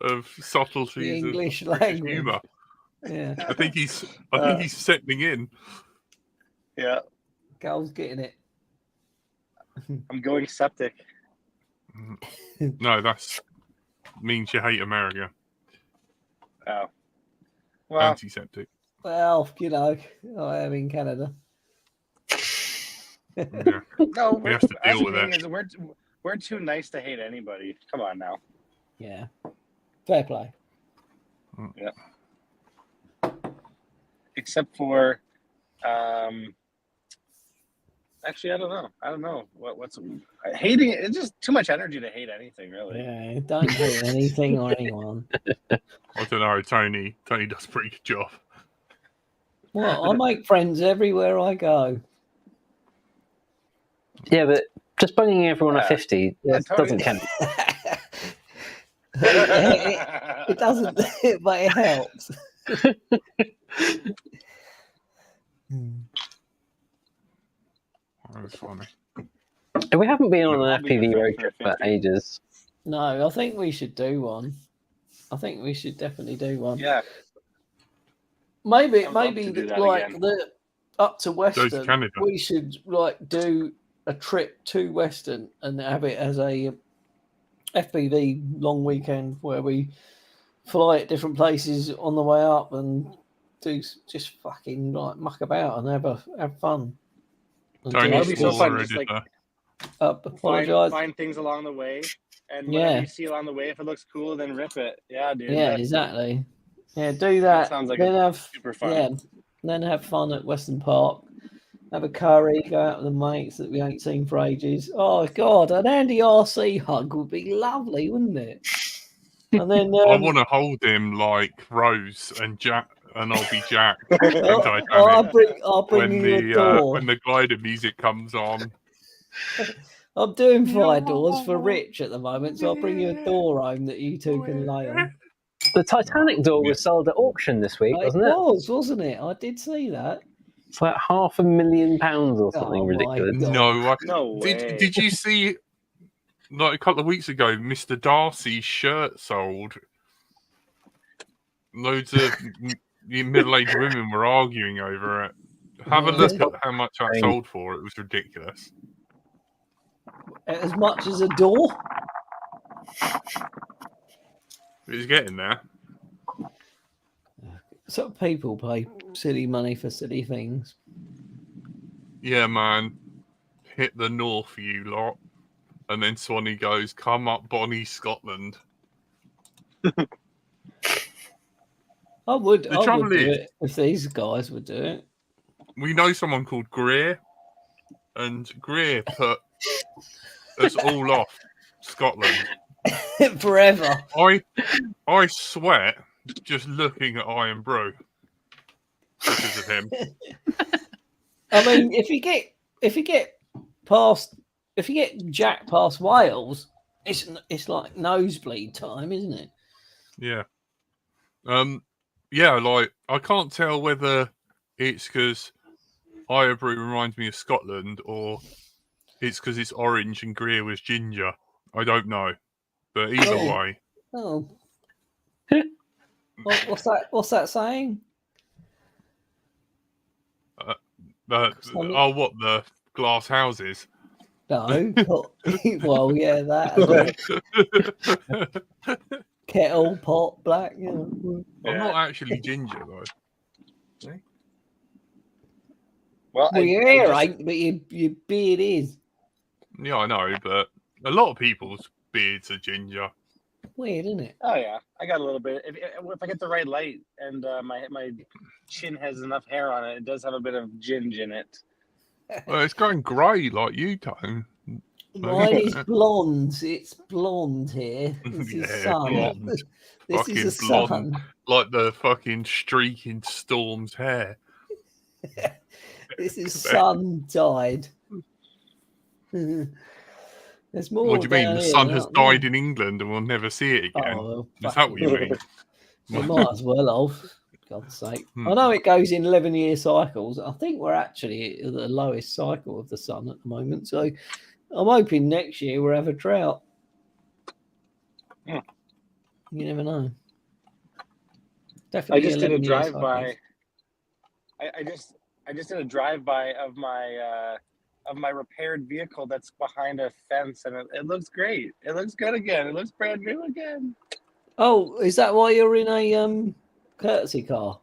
B: of subtleties
D: The English
B: of British
D: language.
B: humour.
D: Yeah,
B: I think he's settling in.
A: Yeah,
D: Cole's getting it.
A: I'm going septic.
B: No, that's means you hate America.
A: Oh, well,
B: Antiseptic.
D: Well, you know, I am in Canada.
B: Yeah.
A: no.
B: We have to
A: That's
B: deal
A: the
B: with
A: thing
B: it.
A: is we're too nice to hate anybody. Come on now.
D: Yeah, fair play.
A: Except for, actually, I don't know what's hating. It's just too much energy to hate anything, really.
D: Yeah, don't hate anything or anyone.
B: I don't know. Tony does a pretty good job.
D: Well, I make friends everywhere I go.
C: Yeah, but just bunging everyone at
A: Yeah.
C: 50
A: Yeah, Tony-
C: doesn't count.
D: It doesn't, but it helps.
B: That's funny.
C: We haven't been on
A: I'll
C: an
A: be your
C: FPV
A: friend
C: road
A: for
C: trip for
A: 50.
C: ages.
D: No, I think we should do one. I think we should definitely do one.
A: Yeah,
D: Maybe
A: I'd love to do that
D: like
A: again.
D: the up to Western.
B: Canada.
D: We should like do a trip to Western and have it as a FPV long weekend where we fly at different places on the way up and do just fucking like muck about and have fun. And do
B: Tony's
A: That'd be so
B: full
A: fun, just like-
B: editor.
D: apologise.
A: find things along the way, and
D: Yeah.
A: whatever you see along the way, if it looks cool, then rip it. Yeah, dude.
D: Yeah,
A: that
D: exactly. Yeah, do that.
A: sounds like
D: then have
A: super fun.
D: yeah, then have fun at Western Park. Have a curry, go out with the mates that we ain't seen for ages. Oh God, an Andy RC hug would be lovely, wouldn't it? And then
B: I want to hold him like Rose and Jack, and I'll be Jack.
D: I'll bring you a door.
B: When the glider music comes on.
D: I'm doing fire doors for Rich at the moment, so I'll bring you a door home that you two can lay on.
C: The Titanic door was sold at auction this week,
D: It
C: wasn't it?
D: was, wasn't it? I did see that.
C: It's like £500,000 or something
D: Oh my
C: ridiculous.
D: God.
B: No,
A: No way.
B: did you see like a couple of weeks ago, Mr. Darcy's shirt sold? Loads of middle-aged women were arguing over it. Have a
D: Yeah.
B: look at how much that sold for. It was ridiculous.
D: As much as a door?
B: It's getting there.
D: So people pay silly money for silly things.
B: Yeah, man. Hit the north, you lot. And then Swanee goes, come up Bonnie, Scotland.
D: I would
B: trouble
D: do
B: is-
D: it if these guys would do it.
B: We know someone called Greer, and Greer put us all off Scotland.
D: Forever.
B: I sweat just looking at Iron Brew because of him.
D: I mean, if you get Jack past Wales, it's like nosebleed time, isn't it?
B: Yeah. Yeah, like I can't tell whether it's because Iron Brew reminds me of Scotland or it's because it's orange and Greer was ginger. I don't know. But either
D: Oh.
B: way.
D: Oh. What's that saying?
B: What the glass houses.
D: No, well, yeah, that as well. Kettle, pot, black. You know.
B: I'm not actually ginger though.
A: Well,
D: Well, your hair ain't, but your beard is.
B: Yeah, I know, but a lot of people's beards are ginger.
D: Weird, isn't it?
A: Oh yeah, I got a little bit. If I get the right light and my chin has enough hair on it, it does have a bit of ginge in it.
B: Well, it's going grey like you, Tone.
D: Mine is blonde. It's blonde here. This is sun.
B: blonde.
D: This
B: Fucking
D: is a
B: blonde.
D: sun.
B: Like the fucking streak in Storm's hair.
D: This is sun dyed. There's more.
B: What do you mean?
D: down
B: The
D: here
B: sun
D: than
B: has
D: up there.
B: died in England and we'll never see it again.
D: Oh,
B: Is that what you mean?
D: We might as well have. God's sake.
B: Hmm.
D: I know it goes in 11-year cycles. I think we're actually at the lowest cycle of the sun at the moment. So I'm hoping next year we'll have a drought.
A: Hmm.
D: You never know.
A: I
D: Definitely
A: just did a
D: 11-year
A: drive-by.
D: cycles.
A: I just did a drive-by of my repaired vehicle that's behind a fence, and it looks great. It looks good again. It looks brand new again.
D: Oh, is that why you're in a courtesy car?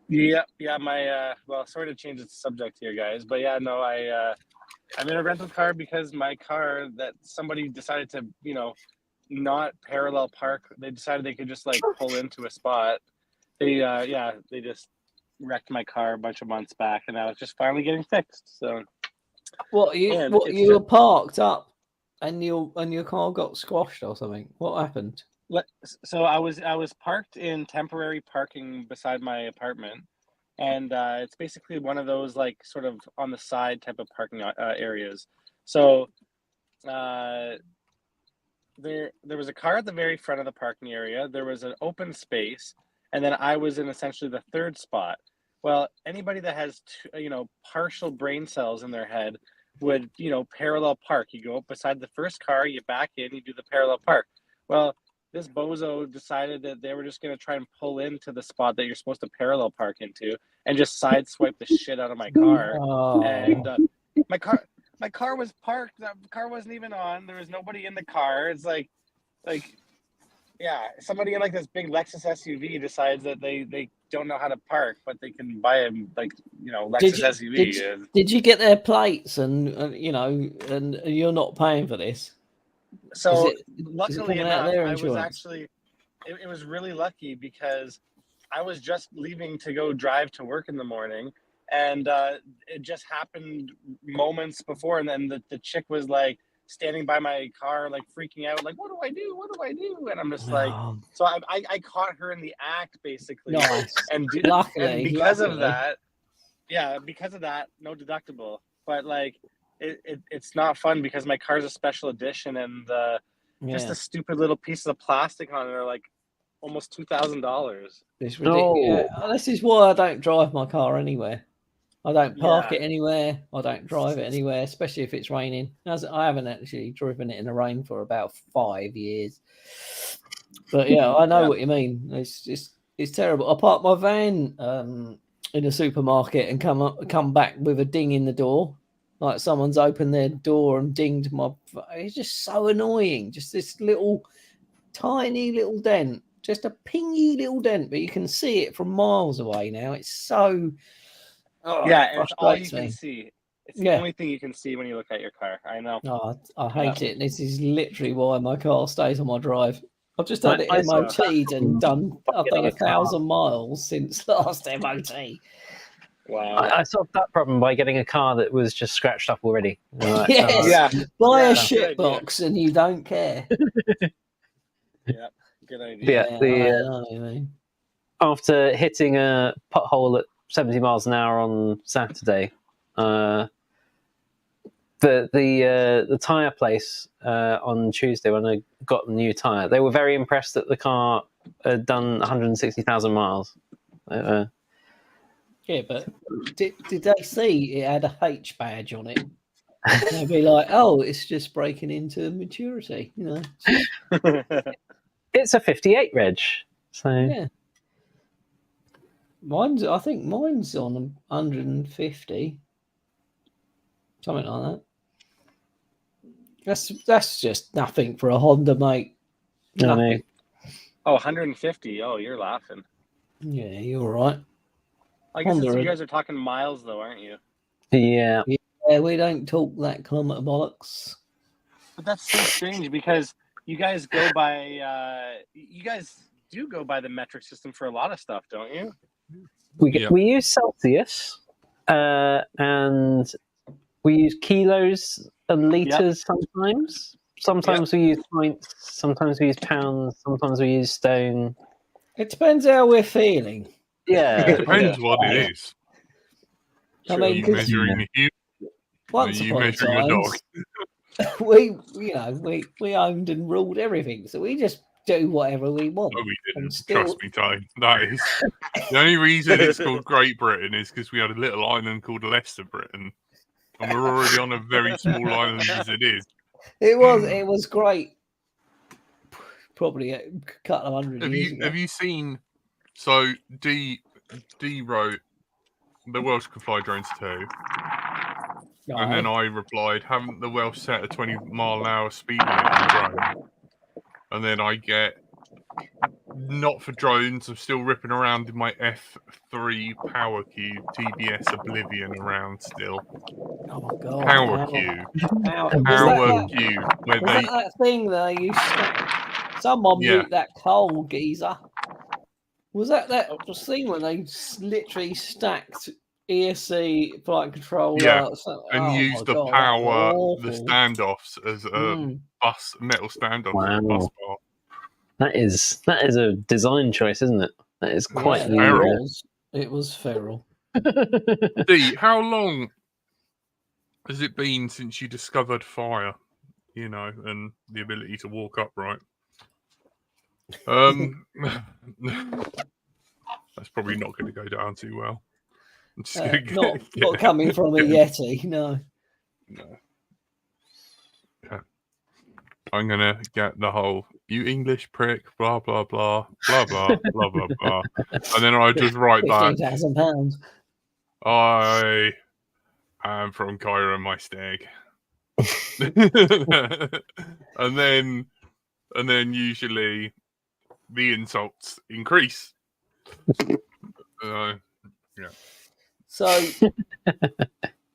A: Yeah. My well, sorry to change the subject here, guys, but yeah, no, I'm in a rental car because my car that somebody decided to, not parallel park. They decided they could just like pull into a spot. They just wrecked my car a bunch of months back, and now it's just finally getting fixed. So And it's
D: you were parked up and your car got squashed or something? What happened?
A: so I was parked in temporary parking beside my apartment, and it's basically one of those like sort of on the side type of parking areas. So there was a car at the very front of the parking area. There was an open space, and then I was in essentially the third spot. Well, anybody that has partial brain cells in their head would parallel park. You go up beside the first car, you back in, you do the parallel park. Well, this bozo decided that they were just going to try and pull into the spot that you're supposed to parallel park into and just sideswipe the shit out of my car.
D: Oh.
A: And my car was parked. The car wasn't even on. There was nobody in the car. It's like yeah, somebody in like this big Lexus SUV decides that they don't know how to park, but they can buy a Lexus SUV.
D: Did you get their plates and you're not paying for this?
A: So
D: coming
A: luckily
D: out of
A: enough,
D: their
A: I was
D: insurance?
A: actually it was really lucky because I was just leaving to go drive to work in the morning, and it just happened moments before, and then the chick was like standing by my car, like freaking out, like, what do I do? And I'm just like, so I caught her in the act, basically.
D: Nice.
A: And
D: Luckily,
A: because of that, no deductible. But like, it's not fun because my car's a special edition, and just the stupid little pieces of plastic on it are like almost $2,000.
D: It's ridiculous. Yeah, this is why I don't drive my car anywhere. I don't park it anywhere. I don't drive it anywhere, especially if it's raining. I haven't actually driven it in the rain for about 5 years. But yeah, I know what you mean. It's terrible. I parked my van in a supermarket and come back with a ding in the door. Like someone's opened their door and dinged my. It's just so annoying. Just this tiny little dent, just a pingy little dent, but you can see it from miles away now. It's so.
A: And it's all you can see. It's the only thing you can see when you look at your car. I know.
D: Oh, I hate it. This is literally why my car stays on my drive. I've just had it MOT'd and done, I think, 1,000 miles since last MOT.
A: Wow.
C: I solved that problem by getting a car that was just scratched up already.
D: Yes. Buy a shit box and you don't care.
A: Yeah, good idea.
C: After hitting a pothole at 70 miles an hour on Saturday, the tyre place on Tuesday when I got the new tyre, they were very impressed that the car had done 160,000 miles.
D: Yeah, but did they see it had a H badge on it? They'd be like, "Oh, it's just breaking into maturity,"
C: It's a 58 reg, so
D: yeah. I think mine's on 150. something like that. That's just nothing for a Honda, mate.
C: I know.
D: Nothing.
A: Oh, 150. Oh, you're laughing.
D: Yeah, you're all right.
A: I guess
D: Honda,
A: you guys are talking miles, though, aren't you?
C: Yeah.
D: Yeah, we don't talk that kilometre bollocks.
A: But that's so strange because you guys go by, you guys do go by the metric system for a lot of stuff, don't you?
C: We use Celsius, and we use kilos and liters sometimes. Sometimes we use pints, sometimes we use pounds, sometimes we use stone.
D: It depends how we're feeling.
C: Yeah.
B: It depends what it is.
D: I
B: Are
D: mean,
B: you
D: 'cause
B: measuring you? Are
D: once
B: you
D: upon a
B: measuring a dog?
D: time, we owned and ruled everything, so we just do whatever we want.
B: No, we didn't.
D: And still,
B: Trust me, Tone. That is the only reason it's called Great Britain is because we had a little island called Leicester Britain, and we're already on a very small island as it is.
D: it was great. Probably a couple of hundred years ago.
B: Have you seen? So D wrote the Welsh can fly drones too, and then I replied, haven't the Welsh set a 20-mile-an-hour speed limit on drone? And then I get, not for drones, I'm still ripping around in my F3 Power Cube TBS Oblivion around still.
D: Oh my god!
B: Power Cube.
D: Power
B: Cube. Where
D: was
B: they,
D: that thing that you someone mute that Koel geezer? Was that thing when they literally stacked ESC flight controller?
B: Yeah, and used the
D: God,
B: power, the standoffs as a metal standoff
C: Wow.
B: as a bus bar.
C: That is a design choice, isn't it? That is quite
B: feral.
D: It was feral.
B: D, how long has it been since you discovered fire? You know, and the ability to walk upright. That's probably not going to go down too well. I'm just gonna
D: not coming from a Yeti, no.
B: Okay. I'm gonna get the whole "you English prick," blah blah blah blah blah blah blah blah, and then I just write back,
D: £15,000.
B: I am from Cairo, my stag. and then usually the insults increase. Yeah.
D: So,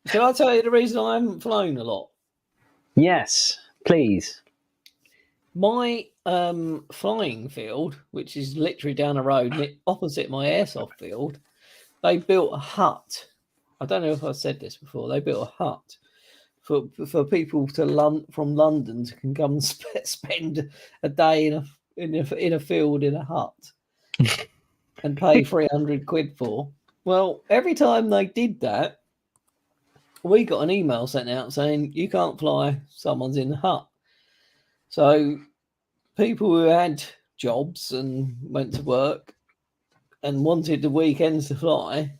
D: can I tell you the reason I haven't flown a lot?
C: Yes, please.
D: My flying field, which is literally down the road opposite my airsoft field, they built a hut. I don't know if I've said this before. They built a hut for people from London to can come and spend a day in a field in a hut and pay 300 quid for. Well, every time they did that, we got an email sent out saying you can't fly. Someone's in the hut. So people who had jobs and went to work and wanted the weekends to fly,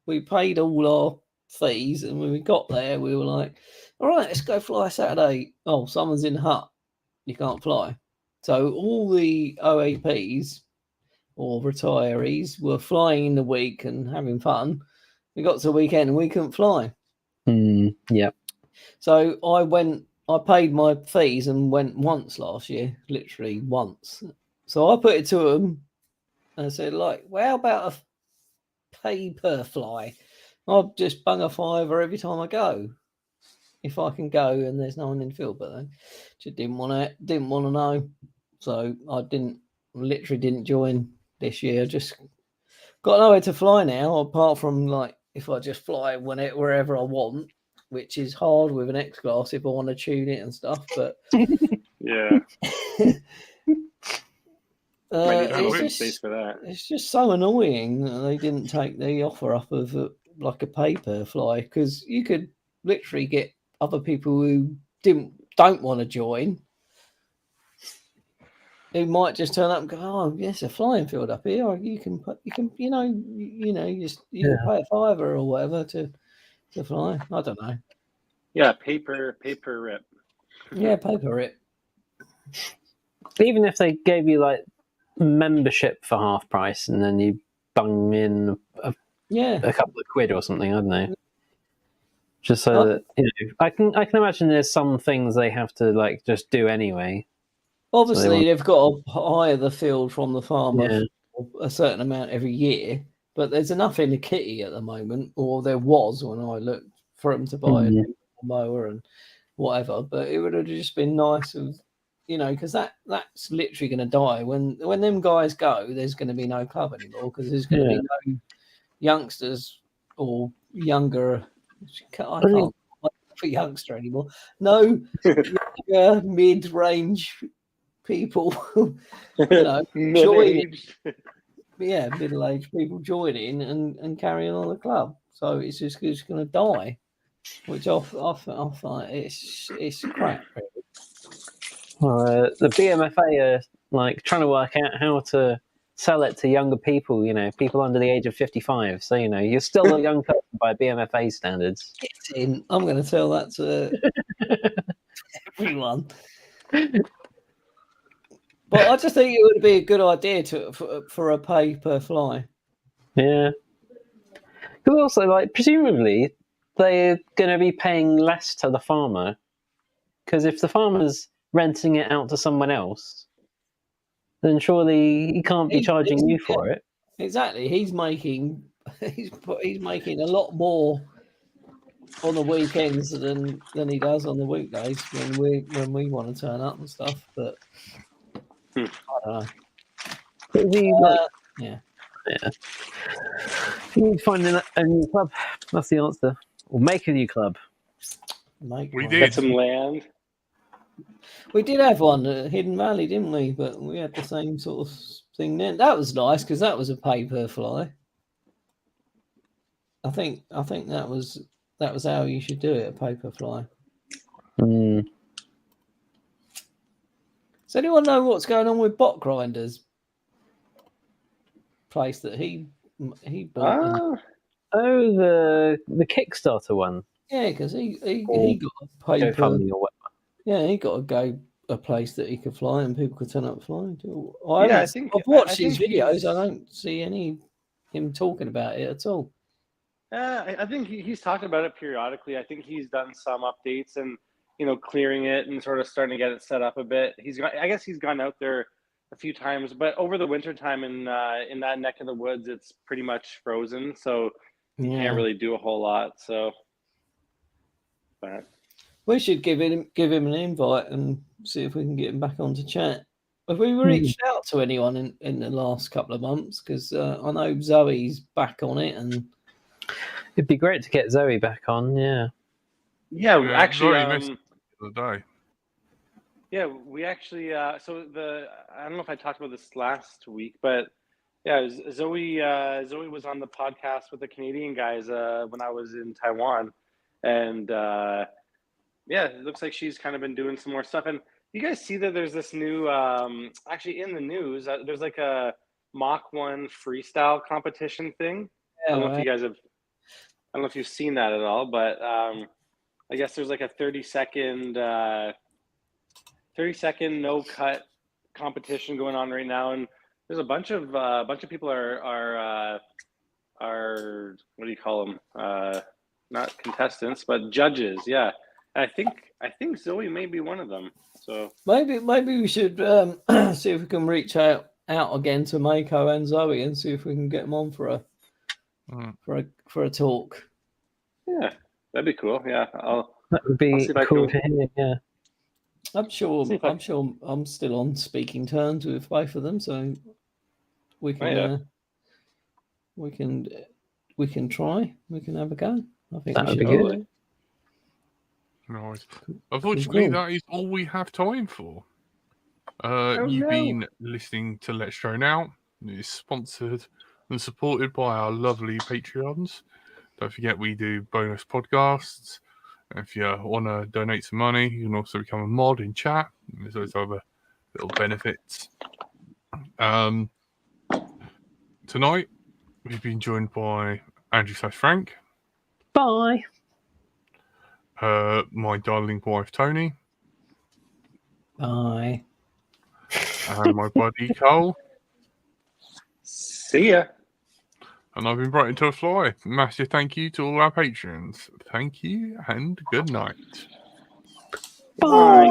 D: we paid all our fees, and when we got there, we were like, all right, let's go fly Saturday. Oh, someone's in the hut. You can't fly. So all the OAPs or retirees were flying in the week and having fun. We got to the weekend and we couldn't fly.
C: Yeah.
D: So I paid my fees and went once last year, literally once. So I put it to them and I said, like, well, how about a pay per fly? I'll just bung a $5 every time I go, if I can go and there's no one in the field. But they just didn't want to know, so I literally didn't join this year. Just got nowhere to fly now, apart from like if I just fly wherever I want, which is hard with an X Class if I want to tune it and stuff. But
A: yeah.
D: It's just so annoying that they didn't take the offer up of like a pay-per fly, because you could literally get other people who don't want to join, who might just turn up and go, oh, yes, a flying field up here. Or you can pay a $5 or whatever to fly. I don't know.
A: Yeah, paper rip.
D: Yeah, paper rip.
C: Even if they gave you like membership for half price and then you bung in a couple of quid or something, I don't know. just so that I can imagine there's some things they have to like just do anyway.
D: Obviously, they've got to hire the field from the farmer
C: Yeah.
D: for a certain amount every year, but there's enough in the kitty at the moment, or there was when I looked, for them to buy a new mower and whatever. But it would have just been nice of, because that's literally going to die when them guys go. There's going to be no club anymore because there's going to be no youngsters or younger. I can't for youngster anymore. No mid-range people, joining. Middle-aged people joining and carrying on the club. So it's just going to die, which I find it's crap.
C: Really. The BMFA are like trying to work out how to sell it to younger people. People under the age of 55. So you're still a young person by BMFA standards.
D: I'm going to tell that to everyone. But I just think it would be a good idea for a pay per fly.
C: Yeah. Because also, presumably, they're going to be paying less to the farmer. Because if the farmer's renting it out to someone else, then surely he can't be charging you for it.
D: Exactly. He's making a lot more on the weekends than he does on the weekdays when we want to turn up and stuff. But I don't know. Yeah.
C: You need to find a new club. That's the answer. Or make a new club.
B: We did.
A: Get some land.
D: We did have one at Hidden Valley, didn't we? But we had the same sort of thing then. That was nice because that was a pay per fly. I think that was how you should do it, a pay per fly.
C: Mm.
D: Does anyone know what's going on with Bot Grinders? Place that he bought.
C: The Kickstarter one.
D: Yeah, because he got a pay per. Yeah, he got a place that he could fly and people could turn up flying to. I've watched his videos. I don't see him talking about it at all.
A: I think he's talking about it periodically. I think he's done some updates and clearing it and sort of starting to get it set up a bit. I guess he's gone out there a few times, but over the winter time in that neck of the woods, it's pretty much frozen, so you can't really do a whole lot. So, but
D: we should give him an invite and see if we can get him back on to chat. Have we reached out to anyone in the last couple of months? Because I know Zoe's back on it, and
C: it'd be great to get Zoe back on. Yeah,
A: actually,
B: the day.
A: Yeah, we actually. So I don't know if I talked about this last week, but yeah, Zoe was on the podcast with the Canadian guys when I was in Taiwan, and it looks like she's kind of been doing some more stuff. And you guys see that there's this new, actually in the news, there's like a Mach 1 freestyle competition thing.
D: Yeah,
A: I don't know if you guys have. I don't know if you've seen that at all, but I guess there's like a 30-second no cut competition going on right now, and there's a bunch of people are what do you call them? Not contestants, but judges. Yeah, and I think Zoe may be one of them. So
D: maybe we should see if we can reach out again to Mako and Zoe and see if we can get them on for a talk.
A: Yeah, that'd be cool. Yeah,
C: that would be cool to hear. Yeah.
D: I'm sure I'm still on speaking terms with both of them, so we can we can try. We can have a go. I think
C: that would be good.
B: Nice. Unfortunately, that is all we have time for. You've been listening to Let's Drone Out. It is sponsored and supported by our lovely Patreons. Don't forget we do bonus podcasts. If you want to donate some money, you can also become a mod in chat. There's those other little benefits. Tonight, we've been joined by Andrew / Frank.
C: Bye.
B: My darling wife, Tony.
D: Bye.
B: And my buddy, Koel.
A: See ya.
B: And I've been Brighton to a Fly. Massive thank you to all our patrons. Thank you and good night.
C: Bye.